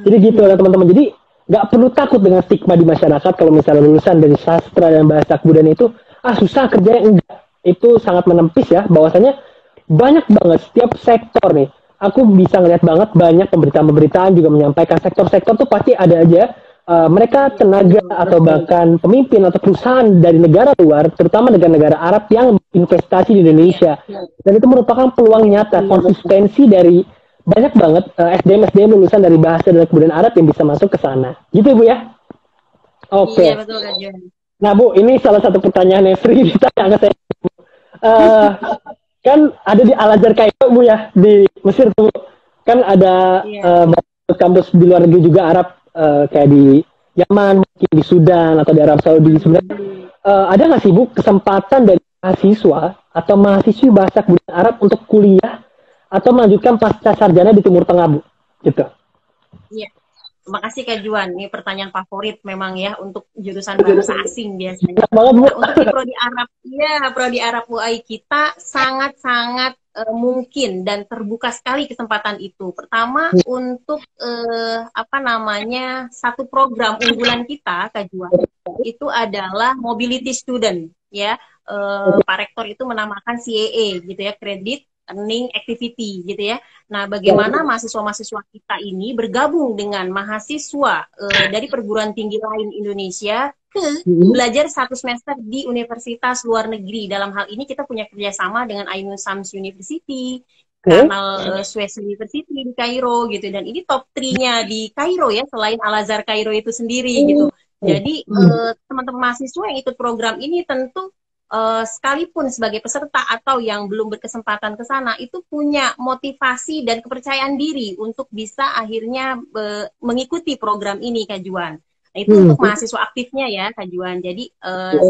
Jadi gitu ya teman-teman. Jadi nggak perlu takut dengan stigma di masyarakat kalau misalnya lulusan dari sastra dan bahasa kebudayaan itu susah kerjanya, enggak. Itu sangat menempis ya, bahwasanya banyak banget setiap sektor nih. Aku bisa ngeliat banget banyak pemberitaan-pemberitaan juga menyampaikan sektor-sektor tuh pasti ada aja mereka tenaga atau bahkan pemimpin atau perusahaan dari negara luar, terutama negara-negara Arab yang investasi di Indonesia. Dan itu merupakan peluang nyata, konsistensi dari banyak banget SDM lulusan dari bahasa dan kebudayaan Arab yang bisa masuk ke sana. Gitu Bu ya? Oke. Iya betul Kak Juan. Nah Bu, ini salah satu pertanyaan yang sering ditanya ke saya. Eh, kan ada di Al Azhar Kairo Bu ya, di Mesir tuh. Kan ada Iya. kampus di luar negeri juga Arab, kayak di Yaman, mungkin di Sudan atau di Arab Saudi. Sebenarnya ada nggak sih Bu kesempatan dari mahasiswa atau mahasiswi bahasa kebudayaan Arab untuk kuliah atau melanjutkan pasca sarjana di Timur Tengah Bu? Gitu. Iya. Terima kasih Kak Juan. Ini pertanyaan favorit memang ya untuk jurusan bahasa asing biasanya. Enak banget Bu. Nah, untuk di Prodi Arab, ya Prodi Arab UI kita sangat-sangat mungkin dan terbuka sekali kesempatan itu. Pertama untuk apa namanya satu program unggulan kita Kak Juan itu adalah mobility student ya. Pak Rektor itu menamakan CAA gitu ya, Credit Earning Activity gitu ya. Nah, bagaimana mahasiswa-mahasiswa kita ini bergabung dengan mahasiswa dari perguruan tinggi lain Indonesia ke belajar satu semester di universitas luar negeri. Dalam hal ini kita punya kerjasama dengan Ainu Sams University, Kanal Suez University di Kairo gitu. Dan ini top 3-nya di Kairo ya, selain Al Azhar Kairo itu sendiri gitu. Jadi teman-teman mahasiswa yang ikut program ini tentu sekalipun sebagai peserta atau yang belum berkesempatan ke sana itu punya motivasi dan kepercayaan diri untuk bisa akhirnya mengikuti program ini Kak Juan. Nah, itu untuk mahasiswa aktifnya ya, Kak Juan. Jadi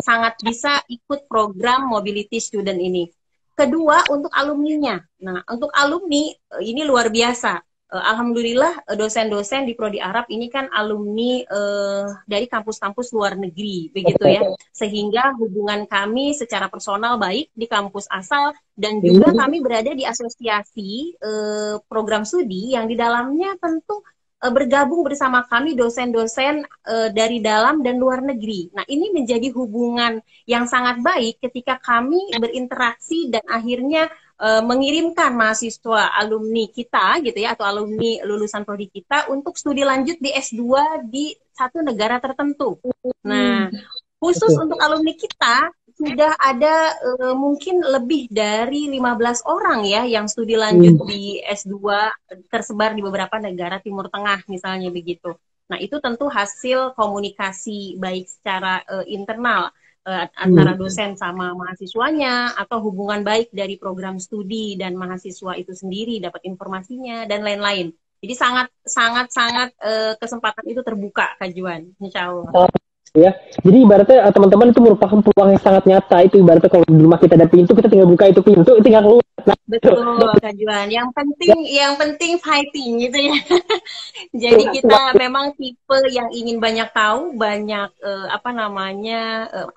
sangat bisa ikut program Mobility Student ini. Kedua, untuk alumninya. Nah, untuk alumni ini luar biasa. Alhamdulillah dosen-dosen di Prodi Arab ini kan alumni dari kampus-kampus luar negeri, begitu ya. Sehingga hubungan kami secara personal baik di kampus asal dan juga kami berada di asosiasi program studi yang di dalamnya tentu bergabung bersama kami dosen-dosen dari dalam dan luar negeri. Nah, ini menjadi hubungan yang sangat baik ketika kami berinteraksi dan akhirnya mengirimkan mahasiswa alumni kita gitu ya, atau alumni lulusan prodi kita untuk studi lanjut di S2 di satu negara tertentu. Nah, khusus untuk alumni kita sudah ada mungkin lebih dari 15 orang ya yang studi lanjut di S2 tersebar di beberapa negara Timur Tengah misalnya begitu. Nah, itu tentu hasil komunikasi baik secara internal antara dosen sama mahasiswanya, atau hubungan baik dari program studi dan mahasiswa itu sendiri dapat informasinya dan lain-lain. Jadi sangat kesempatan itu terbuka, Kak Juan, insya Allah. Ya, jadi ibaratnya teman-teman itu merupakan peluang yang sangat nyata. Itu ibaratnya kalau di rumah kita ada pintu, kita tinggal buka itu pintu, tinggal keluar. Nah, betul, Kak Juan. Yang penting fighting gitu ya. Jadi kita memang tipe yang ingin banyak tahu, banyak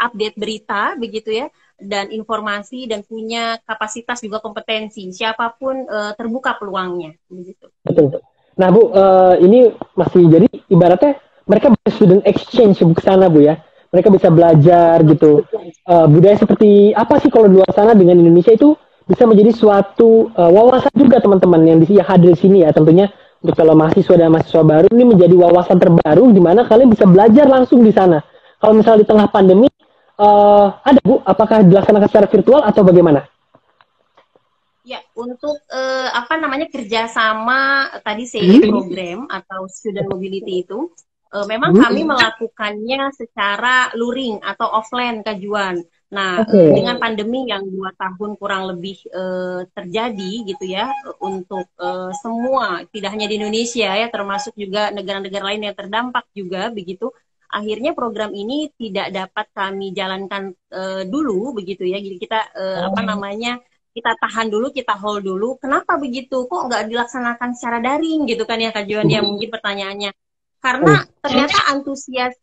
update berita begitu ya, dan informasi, dan punya kapasitas juga kompetensi. Siapapun terbuka peluangnya begitu. Betul. Nah, Bu, ini masih jadi ibaratnya mereka bisa student exchange ke sana, Bu ya. Mereka bisa belajar gitu. Budaya seperti apa sih kalau di luar sana dengan Indonesia itu bisa menjadi suatu wawasan juga teman-teman yang hadir di sini ya. Tentunya untuk kalau mahasiswa dan mahasiswa baru ini menjadi wawasan terbaru di mana kalian bisa belajar langsung di sana. Kalau misalnya di tengah pandemi ada, Bu, apakah dilaksanakan secara virtual atau bagaimana? Ya, untuk kerjasama tadi CE program atau student mobility itu memang kami melakukannya secara luring atau offline, Kak Juan. Nah, dengan pandemi yang 2 tahun kurang lebih terjadi gitu ya, untuk semua, tidak hanya di Indonesia ya, termasuk juga negara-negara lain yang terdampak juga begitu. Akhirnya program ini tidak dapat kami jalankan dulu begitu ya. Jadi kita kita tahan dulu, kita hold dulu. Kenapa begitu? Kok nggak dilaksanakan secara daring gitu kan ya, Kak Juan ya, mungkin pertanyaannya. Karena ternyata antusias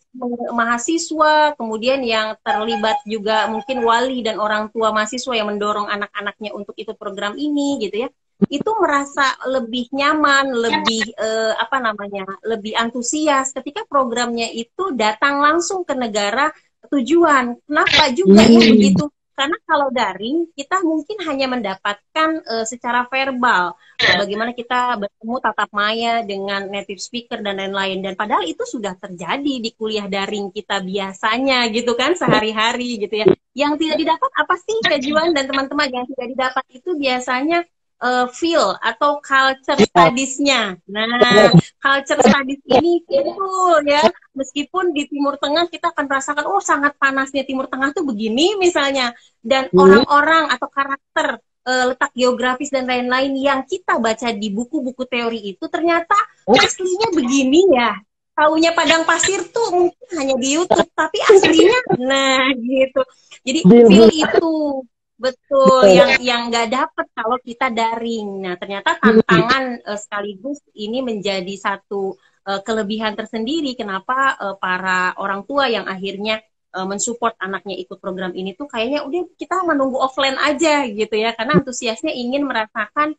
mahasiswa, kemudian yang terlibat juga mungkin wali dan orang tua mahasiswa yang mendorong anak-anaknya untuk ikut program ini gitu ya, itu merasa lebih nyaman, lebih antusias ketika programnya itu datang langsung ke negara tujuan. Kenapa juga ya begitu? Karena kalau daring, kita mungkin hanya mendapatkan secara verbal, bagaimana kita bertemu tatap maya dengan native speaker dan lain-lain. Dan padahal itu sudah terjadi di kuliah daring kita biasanya gitu kan, sehari-hari gitu ya. Yang tidak didapat apa sih, Kak Juan dan teman-teman? Yang tidak didapat itu biasanya feel atau culture studies-nya. Nah, culture studies ini betul ya. Meskipun di Timur Tengah kita akan merasakan, oh sangat panasnya Timur Tengah tuh begini misalnya. Dan orang-orang atau karakter, letak geografis dan lain-lain yang kita baca di buku-buku teori itu ternyata aslinya begini ya. Taunya padang pasir tuh mungkin hanya di YouTube, tapi aslinya, nah gitu. Jadi feel itu. Betul, yang nggak dapet kalau kita daring. Nah, ternyata tantangan sekaligus ini menjadi satu kelebihan tersendiri. Kenapa para orang tua yang akhirnya mensupport anaknya ikut program ini tuh kayaknya udah kita menunggu offline aja gitu ya. Karena antusiasnya ingin merasakan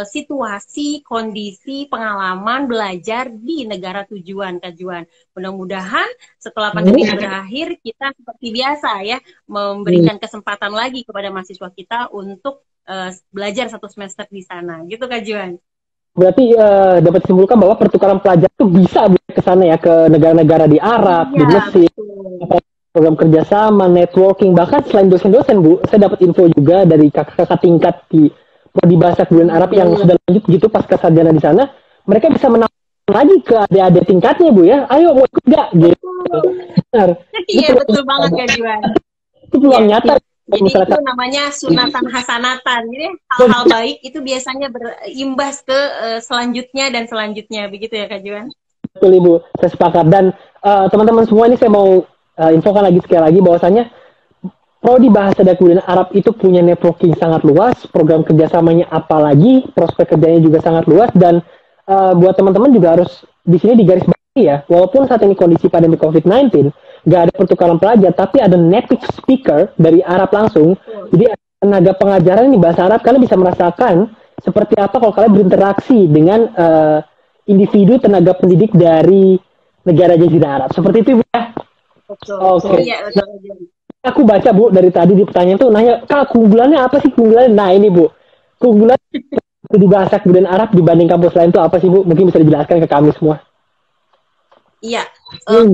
situasi, kondisi, pengalaman belajar di negara tujuan, Kak Juan. Mudah-mudahan setelah pandemi berakhir kita seperti biasa ya, memberikan kesempatan lagi kepada mahasiswa kita untuk belajar 1 semester di sana, gitu Kak Juan. Berarti dapat disimpulkan bahwa pertukaran pelajar itu bisa ke sana ya, ke negara-negara di Arab, di Mesir, program kerjasama, networking, bahkan selain dosen-dosen, Bu, saya dapat info juga dari kakak-kakak tingkat di bahasa kemudian Arab yang sudah lanjut gitu pasca sarjana di sana, mereka bisa menawarkan lagi ke adik-adik tingkatnya, Bu ya, ayo mau ikut nggak gitu. Iya betul banget Kak Juan. Itu peluang nyata. Jadi itu namanya sunatan hasanatan. Jadi hal-hal baik itu biasanya berimbas ke selanjutnya dan selanjutnya, begitu ya Kak Juan? Betul Ibu, saya sepakat. Dan teman-teman semua ini saya mau infokan lagi sekali lagi bahwasanya Prodi Bahasa dan Kebudayaan Arab itu punya networking sangat luas, program kerjasamanya apalagi, prospek kerjanya juga sangat luas, dan buat teman-teman juga harus di sini digarisbawahi ya, walaupun saat ini kondisi pandemi COVID-19, nggak ada pertukaran pelajar, tapi ada native speaker dari Arab langsung, jadi tenaga pengajaran ini bahasa Arab, kalian bisa merasakan seperti apa kalau kalian berinteraksi dengan individu tenaga pendidik dari negara Jazirah Arab, seperti itu ya. Oke. Iya, Aku baca Bu dari tadi di pertanyaan tuh nanya, Kak keunggulannya apa sih keunggulannya? Nah ini Bu, keunggulan di bahasa kebudayaan Arab dibanding kampus lain tuh apa sih Bu? Mungkin bisa dijelaskan ke kami semua. Iya,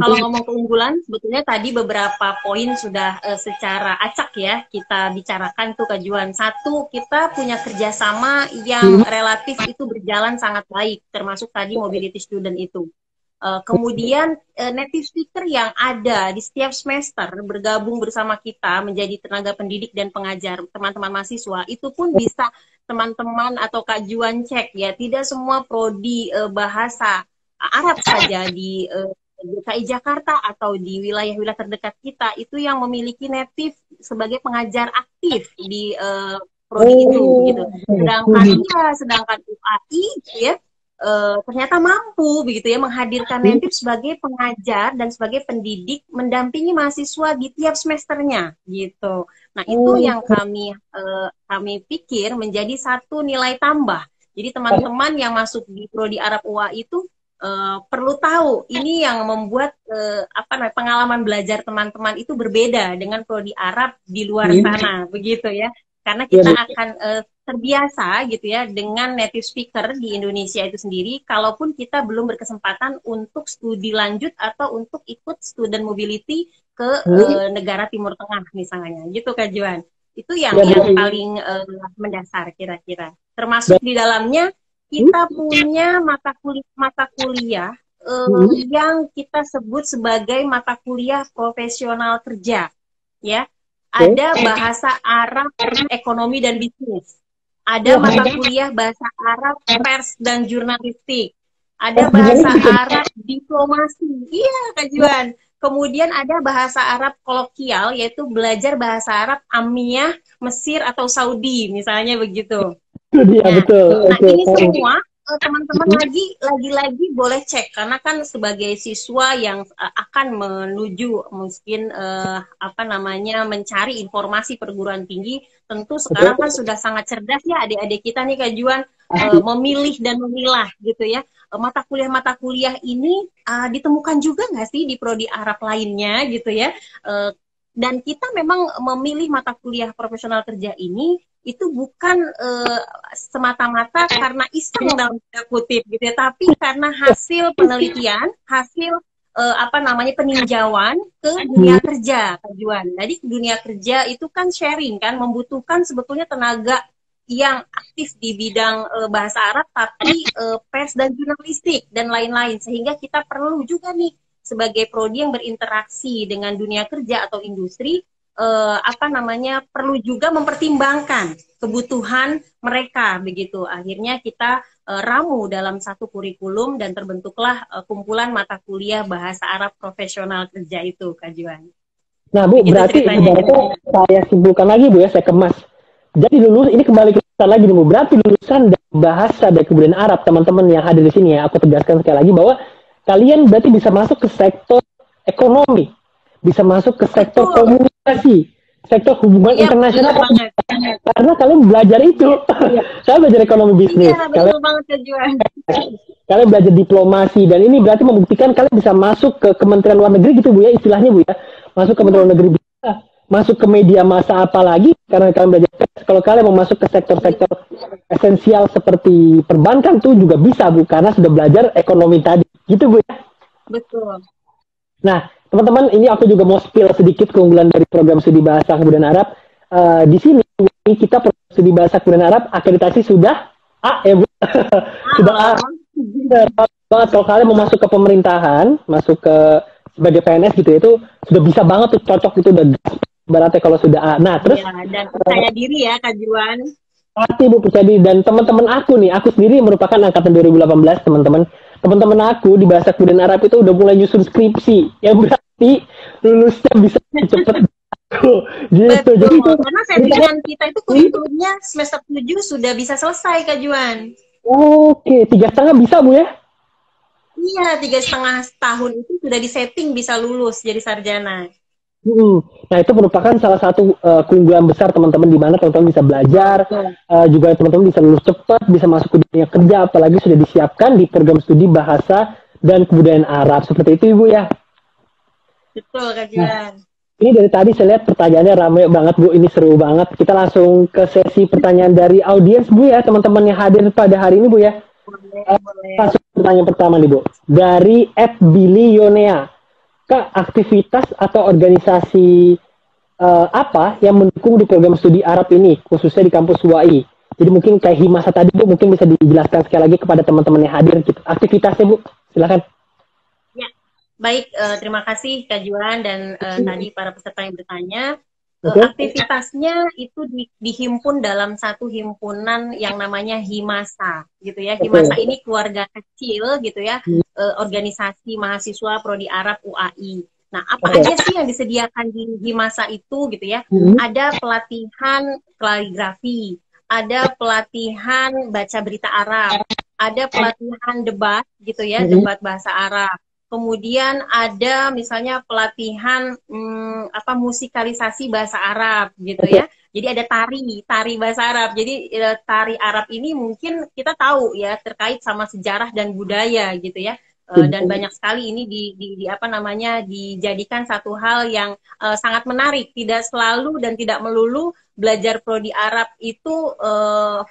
kalau ngomong keunggulan, sebetulnya tadi beberapa poin sudah secara acak ya kita bicarakan tuh Kak Juan. Satu, kita punya kerjasama yang relatif itu berjalan sangat baik, termasuk tadi mobility student itu. Kemudian native speaker yang ada di setiap semester bergabung bersama kita menjadi tenaga pendidik dan pengajar teman-teman mahasiswa itu pun bisa teman-teman atau Kak Juan cek ya, tidak semua prodi bahasa Arab saja di DKI Jakarta atau di wilayah-wilayah terdekat kita itu yang memiliki native sebagai pengajar aktif di prodi itu gitu. Sedangkan UAI ya ternyata mampu begitu ya menghadirkan native sebagai pengajar dan sebagai pendidik mendampingi mahasiswa di tiap semesternya gitu. Nah itu yang kami pikir menjadi satu nilai tambah. Jadi teman-teman yang masuk di prodi Arab UAI itu perlu tahu ini yang membuat pengalaman belajar teman-teman itu berbeda dengan prodi Arab di luar sana begitu ya. Karena kita akan terbiasa gitu ya dengan native speaker di Indonesia itu sendiri, kalaupun kita belum berkesempatan untuk studi lanjut atau untuk ikut student mobility ke negara Timur Tengah misalnya, gitu Kak Juan. Itu yang paling mendasar kira-kira. Termasuk di dalamnya kita punya mata kuliah yang kita sebut sebagai mata kuliah profesional kerja, ya. Ada bahasa Arab ekonomi dan bisnis. Ada mata kuliah bahasa Arab pers dan jurnalistik. Ada bahasa Arab diplomasi. Iya, Kak Juan. Kemudian ada bahasa Arab kolokial, yaitu belajar bahasa Arab Amiyah, Mesir atau Saudi, misalnya begitu. Iya, betul. Nah, ini semua teman-teman lagi-lagi boleh cek karena kan sebagai siswa yang akan menuju mungkin mencari informasi perguruan tinggi, tentu sekarang kan sudah sangat cerdas ya adik-adik kita nih Kak Juan memilih dan memilah gitu ya. Mata kuliah ini ditemukan juga nggak sih di prodi Arab lainnya gitu ya. Dan kita memang memilih mata kuliah profesional kerja ini itu bukan semata-mata karena iseng dalam tanda kutip gitu ya, tapi karena hasil penelitian, hasil peninjauan ke dunia kerja, Kak Juan. Jadi dunia kerja itu kan sharing kan, membutuhkan sebetulnya tenaga yang aktif di bidang bahasa Arab, tapi pers dan jurnalistik dan lain-lain, sehingga kita perlu juga nih sebagai prodi yang berinteraksi dengan dunia kerja atau industri. Perlu juga mempertimbangkan kebutuhan mereka begitu. Akhirnya kita ramu dalam satu kurikulum dan terbentuklah kumpulan mata kuliah bahasa Arab profesional kerja itu, Kak Juan. Nah Bu, berarti saya simpulkan lagi Bu ya, saya kemas. Jadi ini kembali kita lagi nih Bu, berarti lulusan bahasa dan kebudayaan Arab teman-teman yang hadir di sini ya, aku tegaskan sekali lagi bahwa kalian berarti bisa masuk ke sektor ekonomi, bisa masuk ke sektor komunikasi, sektor hubungan internasional, karena kalian belajar itu. Saya belajar ekonomi bisnis, kalian belajar diplomasi, dan ini berarti membuktikan kalian bisa masuk ke Kementerian Luar Negeri gitu Bu ya, istilahnya Bu ya, masuk ke Kementerian Luar Negeri bisa, masuk ke media massa apalagi, karena kalian belajar. Kalau kalian mau masuk ke sektor-sektor esensial seperti perbankan tuh juga bisa Bu, karena sudah belajar ekonomi tadi, gitu Bu ya. Betul. Nah, teman-teman, ini aku juga mau spill sedikit keunggulan dari program studi bahasa kebudayaan Arab. Di sini kita program studi bahasa kebudayaan Arab akreditasi sudah A ya Bu. Sudah A. Banget kalau kalian mau masuk ke pemerintahan, masuk ke sebagai PNS gitu ya, itu sudah bisa banget tuh, cocok itu udah baratnya kalau sudah A. Nah, terus dan percaya diri ya Kak Juan. Pasti Bu, percaya diri. Dan teman-teman aku sendiri merupakan angkatan 2018 teman-teman. teman-teman aku di bahasa Kebudayaan Arab itu udah mulai nyusun skripsi, yang berarti lulusnya bisa cepet aku gitu. Betul, Jadi itu karena settingan kita itu kurikulumnya semester 7 sudah bisa selesai, Kak Juan. oke, 3,5 bisa Bu ya? Iya, 3,5 tahun itu sudah disetting bisa lulus jadi sarjana. Nah itu merupakan salah satu keunggulan besar teman-teman, di mana teman-teman bisa belajar, juga teman-teman bisa lulus cepat, bisa masuk ke dunia kerja, apalagi sudah disiapkan di program studi bahasa dan kebudayaan Arab seperti itu Ibu ya. Betul, Kak Juan. Ini dari tadi saya lihat pertanyaannya ramai banget Bu, ini seru banget. Kita langsung ke sesi pertanyaan dari audiens Bu ya, teman-teman yang hadir pada hari ini Bu ya. Boleh. Langsung pertanyaan pertama nih Bu, dari @billyonea. Kak, aktivitas atau organisasi apa yang mendukung di program studi Arab ini, khususnya di kampus UAI? Jadi mungkin kayak Himasa tadi Bu, mungkin bisa dijelaskan sekali lagi kepada teman-teman yang hadir gitu. Aktivitasnya Bu, silakan. Ya, baik. Terima kasih Kak Juan dan tadi para peserta yang bertanya. Aktivitasnya itu dihimpun dalam satu himpunan yang namanya Himasa, gitu ya. Himasa ini keluarga kecil, gitu ya, organisasi mahasiswa Prodi Arab UAI. Nah, apa aja sih yang disediakan di Himasa itu, gitu ya? Ada pelatihan kaligrafi, ada pelatihan baca berita Arab, ada pelatihan debat, gitu ya, debat bahasa Arab. Kemudian ada misalnya pelatihan musikalisasi bahasa Arab gitu ya. Jadi ada tari bahasa Arab. Jadi tari Arab ini mungkin kita tahu ya terkait sama sejarah dan budaya gitu ya. Dan banyak sekali ini dijadikan satu hal yang sangat menarik. Tidak selalu dan tidak melulu belajar prodi Arab itu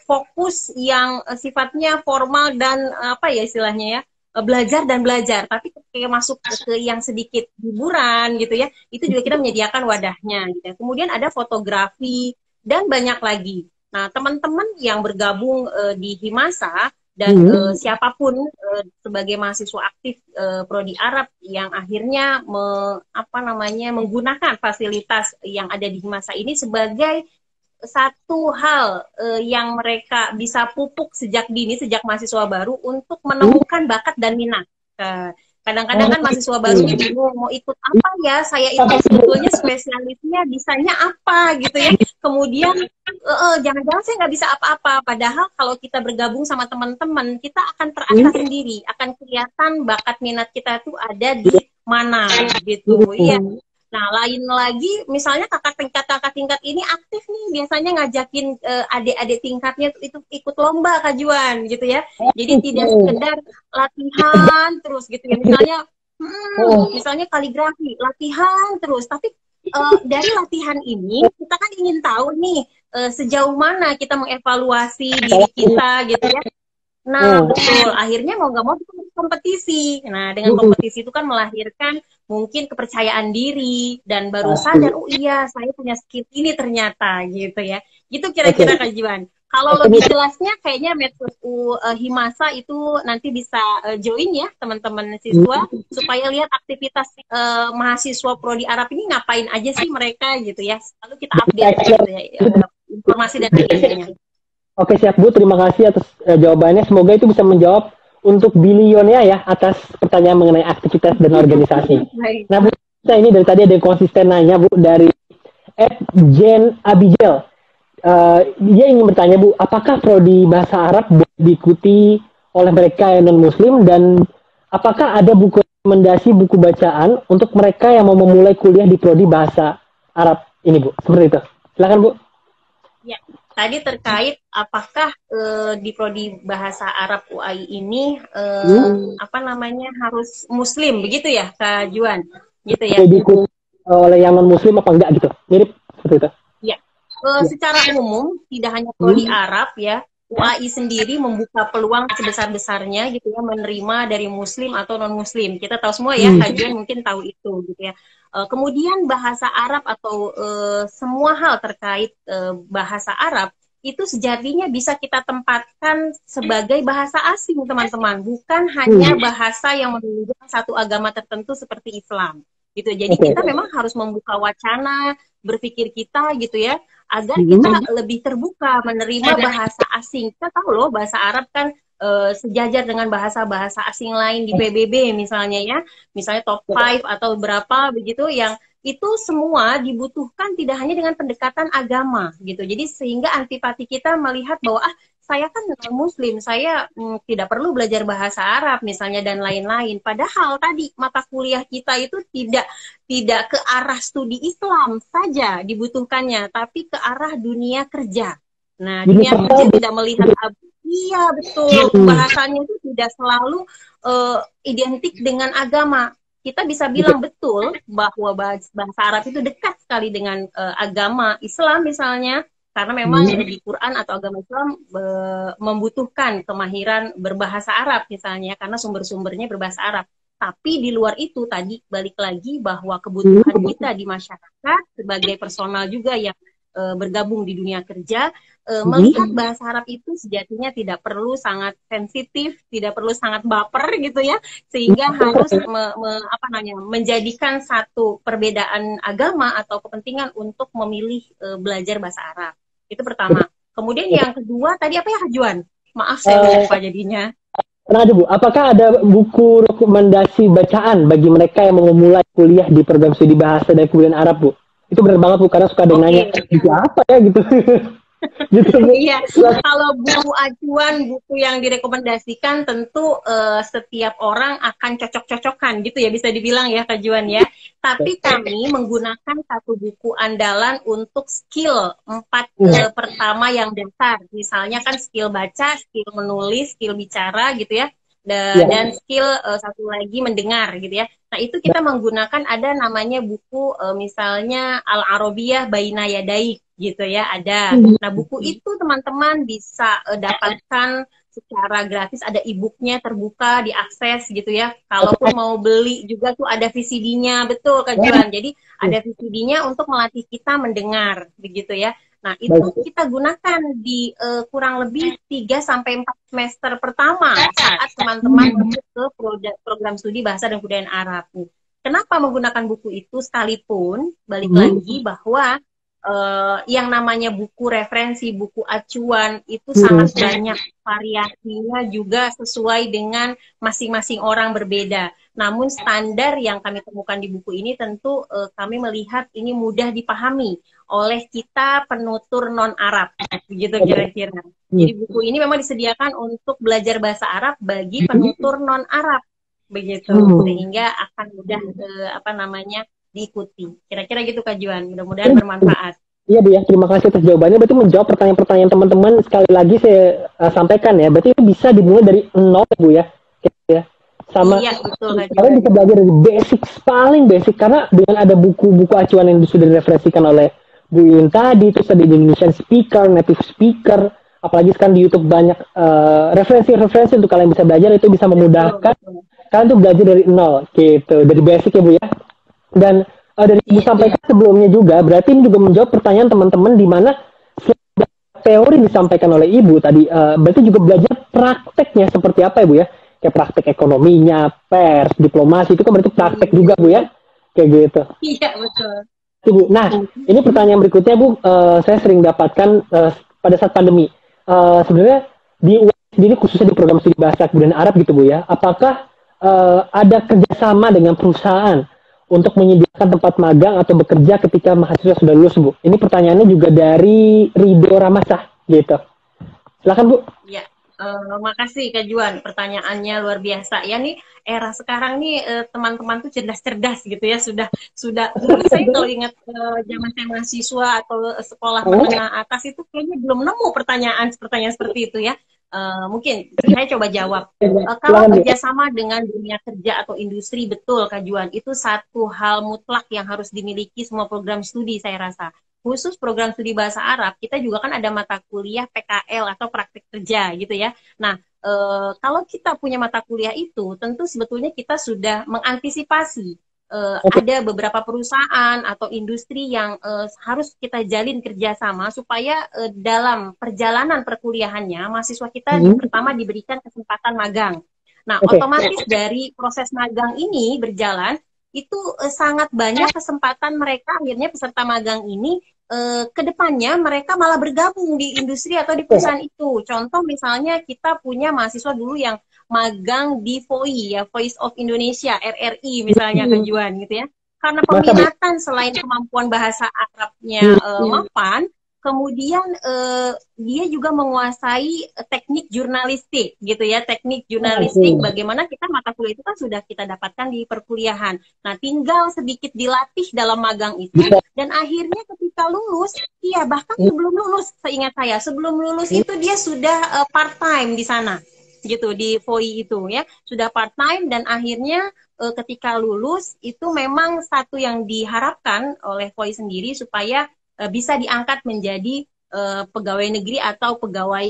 fokus yang sifatnya formal dan istilahnya ya, belajar, tapi kayak masuk ke yang sedikit hiburan gitu ya, itu juga kita menyediakan wadahnya gitu ya. Kemudian ada fotografi dan banyak lagi. Nah, teman-teman yang bergabung di Himasa dan siapapun sebagai mahasiswa aktif prodi Arab yang akhirnya menggunakan fasilitas yang ada di Himasa ini sebagai satu hal yang mereka bisa pupuk sejak dini, sejak mahasiswa baru untuk menemukan bakat dan minat. Kadang-kadang kan mahasiswa baru ini bingung mau ikut apa ya, saya itu sebetulnya spesialisnya bisanya apa gitu ya. Kemudian jangan-jangan saya nggak bisa apa-apa. Padahal kalau kita bergabung sama teman-teman, kita akan terasa sendiri, akan kelihatan bakat minat kita itu ada di mana gitu. Iya. Nah, lain lagi, misalnya kakak tingkat ini aktif nih, biasanya ngajakin adik-adik tingkatnya itu ikut lomba Kak Juan, gitu ya. Jadi tidak sekedar latihan terus gitu ya. Misalnya kaligrafi, latihan terus. Tapi dari latihan ini, kita kan ingin tahu nih, sejauh mana kita mengevaluasi diri kita, gitu ya. Nah, betul. Akhirnya mau nggak mau kita kompetisi. Nah, dengan kompetisi itu kan melahirkan mungkin kepercayaan diri dan baru sadar, oh iya, saya punya skill ini ternyata, gitu ya. Gitu kira-kira Kak Juan. Kalau lebih jelasnya kayaknya medsos Himasa itu nanti bisa join ya teman-teman siswa supaya lihat aktivitas mahasiswa prodi Arab ini ngapain aja sih mereka gitu ya. Lalu kita update gitu ya, informasi dan agendanya. Oke, siap Bu, terima kasih atas jawabannya. Semoga itu bisa menjawab untuk Billionia ya atas pertanyaan mengenai aktivitas dan organisasi. Nah Bu, saya ini dari tadi ada yang konsisten nanya Bu, dari @Jen Abijel. Dia ingin bertanya Bu, apakah prodi bahasa Arab boleh diikuti oleh mereka yang non-muslim, dan apakah ada buku rekomendasi buku bacaan untuk mereka yang mau memulai kuliah di prodi bahasa Arab ini Bu? Seperti itu. Silakan Bu. Ya. Tadi terkait apakah di prodi bahasa Arab UAI ini harus muslim begitu ya Kak Juan, gitu ya? Jadi oleh yang non muslim apa enggak gitu, mirip seperti itu. Ya, secara umum tidak hanya prodi Arab ya, UAI sendiri membuka peluang sebesar-besarnya gitu ya, menerima dari muslim atau non muslim. Kita tahu semua ya, Kak Juan mungkin tahu itu gitu ya. Kemudian bahasa Arab atau semua hal terkait bahasa Arab itu sejatinya bisa kita tempatkan sebagai bahasa asing teman-teman, bukan hanya bahasa yang menunjukkan satu agama tertentu seperti Islam gitu. Jadi kita memang harus membuka wacana berpikir kita gitu ya, agar kita lebih terbuka menerima bahasa asing. Kita tahu loh bahasa Arab kan sejajar dengan bahasa-bahasa asing lain di PBB misalnya ya, misalnya top 5 atau berapa begitu, yang itu semua dibutuhkan tidak hanya dengan pendekatan agama gitu. Jadi sehingga antipati kita melihat bahwa saya kan muslim, saya tidak perlu belajar bahasa Arab misalnya dan lain-lain. Padahal tadi mata kuliah kita itu tidak ke arah studi Islam saja dibutuhkannya, tapi ke arah dunia kerja. Nah, dunia kerja tidak melihat iya betul, bahasanya itu tidak selalu identik dengan agama. Kita bisa bilang betul bahwa bahasa Arab itu dekat sekali dengan agama Islam misalnya, karena memang di Quran atau agama Islam membutuhkan kemahiran berbahasa Arab misalnya, karena sumber-sumbernya berbahasa Arab. Tapi di luar itu tadi balik lagi bahwa kebutuhan kita di masyarakat sebagai personal juga yang bergabung di dunia kerja, melihat bahasa Arab itu sejatinya tidak perlu sangat sensitif, tidak perlu sangat baper gitu ya, sehingga harus menjadikan satu perbedaan agama atau kepentingan untuk memilih belajar bahasa Arab. Itu pertama. Kemudian yang kedua tadi apa ya, Juan? Maaf saya lupa jadinya. Nah, Bu, apakah ada buku rekomendasi bacaan bagi mereka yang mau memulai kuliah di program studi bahasa dan kemudian Arab, Bu? Itu benar banget, Bu, karena suka ada yang nanya, itu apa ya gitu. Gitu, Bu. Iya, kalau buku acuan, buku yang direkomendasikan tentu setiap orang akan cocok-cocokan gitu ya, bisa dibilang ya Kak Juan ya. Tapi kami menggunakan satu buku andalan untuk skill 4 pertama yang dasar. Misalnya kan skill baca, skill menulis, skill bicara gitu ya. Dan skill satu lagi mendengar gitu ya. Nah itu kita menggunakan ada namanya buku misalnya Al-Arabiyah Baina Yadaik gitu ya, ada. Nah buku itu teman-teman bisa dapatkan secara gratis, ada e-booknya terbuka, diakses gitu ya. Kalaupun mau beli juga tuh ada VCD-nya, betul Kak Juan. Jadi ada VCD-nya untuk melatih kita mendengar begitu ya. Nah, itu kita gunakan di kurang lebih 3-4 semester pertama saat teman-teman masuk ke program studi bahasa dan kebudayaan Arab. Kenapa menggunakan buku itu? Sekalipun balik lagi bahwa yang namanya buku referensi, buku acuan itu sangat banyak variasinya, juga sesuai dengan masing-masing orang berbeda. Namun standar yang kami temukan di buku ini tentu kami melihat ini mudah dipahami oleh kita penutur non-Arab, begitu kira-kira. Jadi buku ini memang disediakan untuk belajar bahasa Arab bagi penutur non-Arab, begitu, sehingga akan mudah diikuti. Kira-kira gitu Kak Juan, mudah-mudahan bermanfaat. Iya Bu ya, terima kasih atas jawabannya. Berarti menjawab pertanyaan-pertanyaan teman-teman, sekali lagi saya sampaikan ya, berarti itu bisa dimulai dari nol Bu ya. Ya. Sama, iya, betul, kalian bisa belajar dari basic, paling basic, karena dengan ada buku-buku acuan yang sudah direferensikan oleh Bu Iin tadi, terus ada Indonesian speaker, native speaker, apalagi sekarang di YouTube banyak referensi-referensi untuk kalian bisa belajar, itu bisa memudahkan kalian tuh belajar dari nol gitu, dari basic ya Bu ya. Dan dari Ibu sampaikan sebelumnya juga, berarti ini juga menjawab pertanyaan teman-teman di mana teori disampaikan oleh Ibu tadi, berarti juga belajar prakteknya seperti apa ya Bu ya, kayak praktek ekonominya, pers, diplomasi, itu kan berarti praktek juga Bu ya, kayak gitu. Iya betul. Ibu, nah ini pertanyaan berikutnya Bu, saya sering dapatkan pada saat pandemi, sebenarnya di sendiri khususnya di program studi bahasa kebudayaan Arab gitu Bu ya, apakah ada kerjasama dengan perusahaan untuk menyediakan tempat magang atau bekerja ketika mahasiswa sudah lulus Bu? Ini pertanyaannya juga dari Rido Ramasah gitu. Silakan Bu. Ya, makasih Kak Juan, pertanyaannya luar biasa. Ya nih era sekarang nih teman-teman tuh cerdas-cerdas gitu ya, sudah dulu saya kalau ingat zaman saya mahasiswa atau sekolah menengah atas itu kayaknya belum nemu pertanyaan seperti itu ya. Mungkin saya coba jawab. Kalau kerjasama dengan dunia kerja atau industri, betul Kak Juan, itu satu hal mutlak yang harus dimiliki semua program studi saya rasa. Khusus program studi bahasa Arab, kita juga kan ada mata kuliah PKL atau praktik kerja gitu ya. Nah, kalau kita punya mata kuliah itu, tentu sebetulnya kita sudah mengantisipasi ada beberapa perusahaan atau industri yang harus kita jalin kerjasama supaya dalam perjalanan perkuliahannya mahasiswa kita pertama diberikan kesempatan magang. Nah, otomatis dari proses magang ini berjalan itu sangat banyak kesempatan mereka akhirnya peserta magang ini kedepannya mereka malah bergabung di industri atau di perusahaan itu. Contoh misalnya kita punya mahasiswa dulu yang magang di VOI ya, Voice of Indonesia, RRI misalnya Kak Juan gitu ya. Karena peminatan selain kemampuan bahasa Arabnya mapan, kemudian dia juga menguasai teknik jurnalistik gitu ya, teknik jurnalistik bagaimana kita mata kuliah itu kan sudah kita dapatkan di perkuliahan. Nah, tinggal sedikit dilatih dalam magang itu dan akhirnya ketika lulus, iya bahkan sebelum lulus, seingat saya, sebelum lulus itu dia sudah part time di sana gitu di VOI itu ya, sudah part time dan akhirnya ketika lulus itu memang satu yang diharapkan oleh VOI sendiri supaya bisa diangkat menjadi pegawai negeri atau pegawai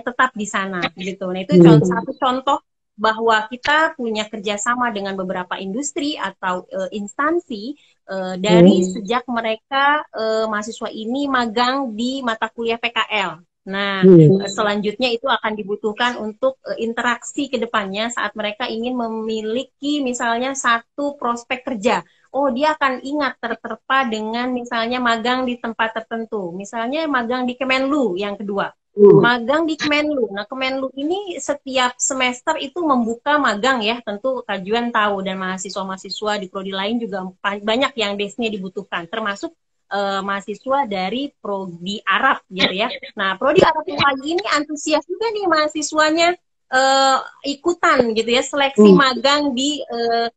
tetap di sana gitu. Nah itu satu contoh bahwa kita punya kerjasama dengan beberapa industri atau instansi dari sejak mereka mahasiswa ini magang di mata kuliah PKL. Nah, selanjutnya itu akan dibutuhkan untuk interaksi ke depannya saat mereka ingin memiliki misalnya satu prospek kerja. Oh, dia akan ingat terterpa dengan misalnya magang di tempat tertentu. Misalnya magang di Kemenlu yang kedua. Magang di Kemenlu. Nah, Kemenlu ini setiap semester itu membuka magang ya. Tentu Kak Juan tahu dan mahasiswa-mahasiswa di prodi lain juga banyak yang desnya dibutuhkan. Termasuk mahasiswa dari prodi Arab gitu ya. Nah, prodi Arab pagi ini antusias juga nih mahasiswanya ikutan gitu ya seleksi magang di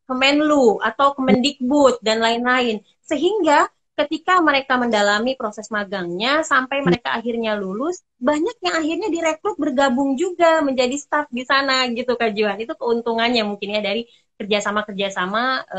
Kemenlu atau Kemendikbud dan lain-lain. Sehingga ketika mereka mendalami proses magangnya sampai mereka akhirnya lulus, banyak yang akhirnya direkrut bergabung juga menjadi staf di sana gitu Kak Juan. Itu keuntungannya mungkin ya dari kerjasama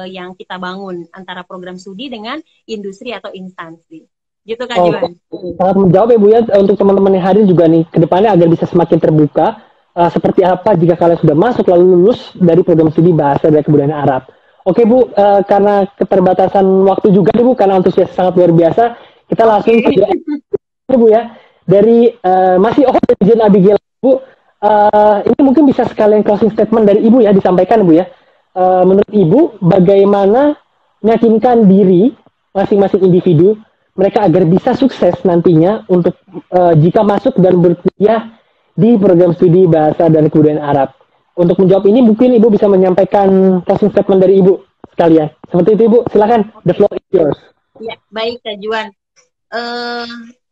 yang kita bangun antara program studi dengan industri atau instansi. Gitu Kak Juan. Sangat menjawab ya Bu ya, untuk teman-teman yang hadir juga nih ke depannya agar bisa semakin terbuka seperti apa jika kalian sudah masuk lalu lulus dari program studi bahasa dan kebudayaan Arab. Oke Bu, karena keterbatasan waktu juga nih Bu, karena antusias sangat luar biasa, kita langsung saja Bu ya. Dari masih Jen Abigail Bu, ini mungkin bisa sekalian closing statement dari Ibu ya disampaikan Bu ya. Menurut Ibu, bagaimana meyakinkan diri masing-masing individu mereka agar bisa sukses nantinya untuk jika masuk dan berkuliah di program studi bahasa dan kebudayaan Arab. Untuk menjawab ini mungkin Ibu bisa menyampaikan closing statement dari Ibu sekalian. Seperti itu Ibu, silakan. The floor is yours. Ya, baik Kak Juan.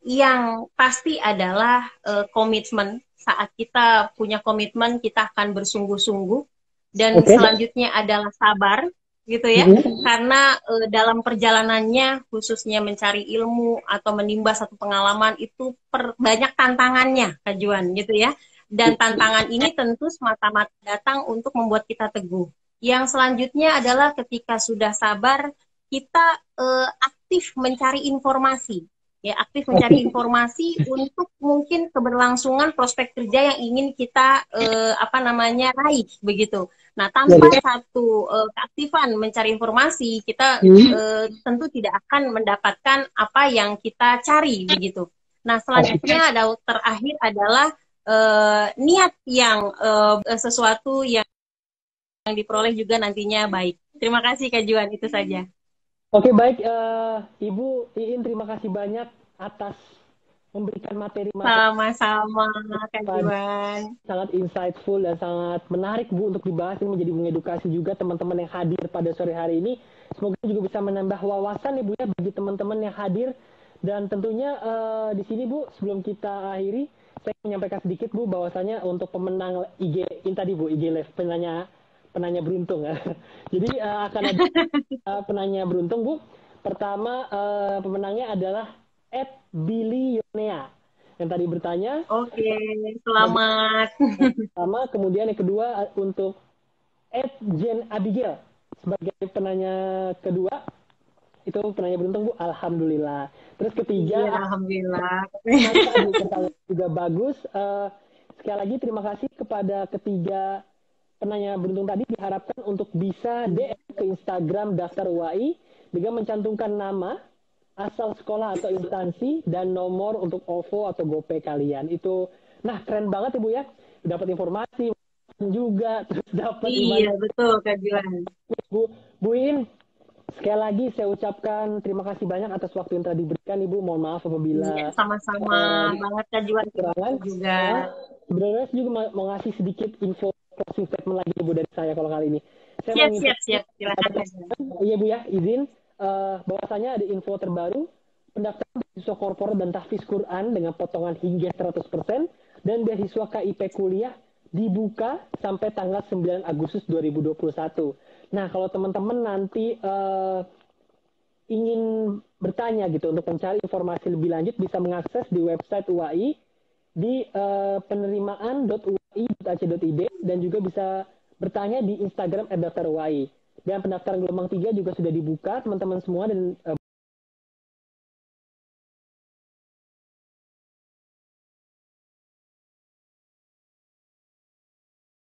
Yang pasti adalah komitmen. Saat kita punya komitmen, kita akan bersungguh-sungguh. Dan selanjutnya adalah sabar, gitu ya. Karena dalam perjalanannya, khususnya mencari ilmu atau menimba satu pengalaman, itu banyak tantangannya, Kak Juan, gitu ya. Dan tantangan ini tentu semata-mata datang untuk membuat kita teguh. Yang selanjutnya adalah ketika sudah sabar, kita aktif mencari informasi. Ya, aktif mencari informasi untuk mungkin keberlangsungan prospek kerja yang ingin kita raih begitu. Nah, tanpa satu keaktifan mencari informasi, kita tentu tidak akan mendapatkan apa yang kita cari begitu. Nah, selanjutnya terakhir adalah niat yang sesuatu yang diperoleh juga nantinya baik. Terima kasih Kak Juan, itu saja. Oke, baik Ibu Iin, terima kasih banyak atas memberikan materi. Sama-sama Kak Juan. Sangat insightful dan sangat menarik Bu untuk dibahas. Ini menjadi mengedukasi juga teman-teman yang hadir pada sore hari ini. Semoga juga bisa menambah wawasan ya Bu ya bagi teman-teman yang hadir. Dan tentunya di sini Bu, sebelum kita akhiri, saya menyampaikan sedikit Bu bahwasanya untuk pemenang IG ini tadi Bu, IG Live penanya beruntung ya. Jadi akan ada penanya beruntung Bu. Pertama pemenangnya adalah @Billy_Yonea yang tadi bertanya. Oke, selamat. Sama, kemudian yang kedua untuk @Jen Abigail sebagai penanya kedua. Itu penanya beruntung Bu, alhamdulillah. Terus ketiga, ya, alhamdulillah. juga bagus. Sekali lagi terima kasih kepada ketiga penanya beruntung tadi. Diharapkan untuk bisa DM ke Instagram Daftar UAI dengan mencantumkan nama, asal sekolah atau instansi, dan nomor untuk OVO atau GoPay kalian. Itu, nah keren banget Ibu ya. Dapat informasi juga, terus dapat betul Kak Juan. Bu Iin, Sekali lagi saya ucapkan terima kasih banyak atas waktu yang telah diberikan Ibu. Mohon maaf Iya, apabila sama-sama banget Kak Juan. Terima kekurangan. kasih juga. Sebenarnya saya juga mau ngasih sedikit info closing statement lagi Ibu dari saya kalau kali ini. Saya mau Siap, info, siap, siap. Silakan Kak Juan. iya Bu ya, izin bahwasanya ada info terbaru pendaftaran beasiswa korporat dan tahfiz Quran dengan potongan hingga 100% dan beasiswa KIP kuliah dibuka sampai tanggal 9 Agustus 2021. Nah, kalau teman-teman nanti ingin bertanya gitu untuk mencari informasi lebih lanjut bisa mengakses di website UAI di penerimaan.uai.ac.id dan juga bisa bertanya di Instagram @daftar UAI. Dan pendaftaran gelombang 3 juga sudah dibuka teman-teman semua dan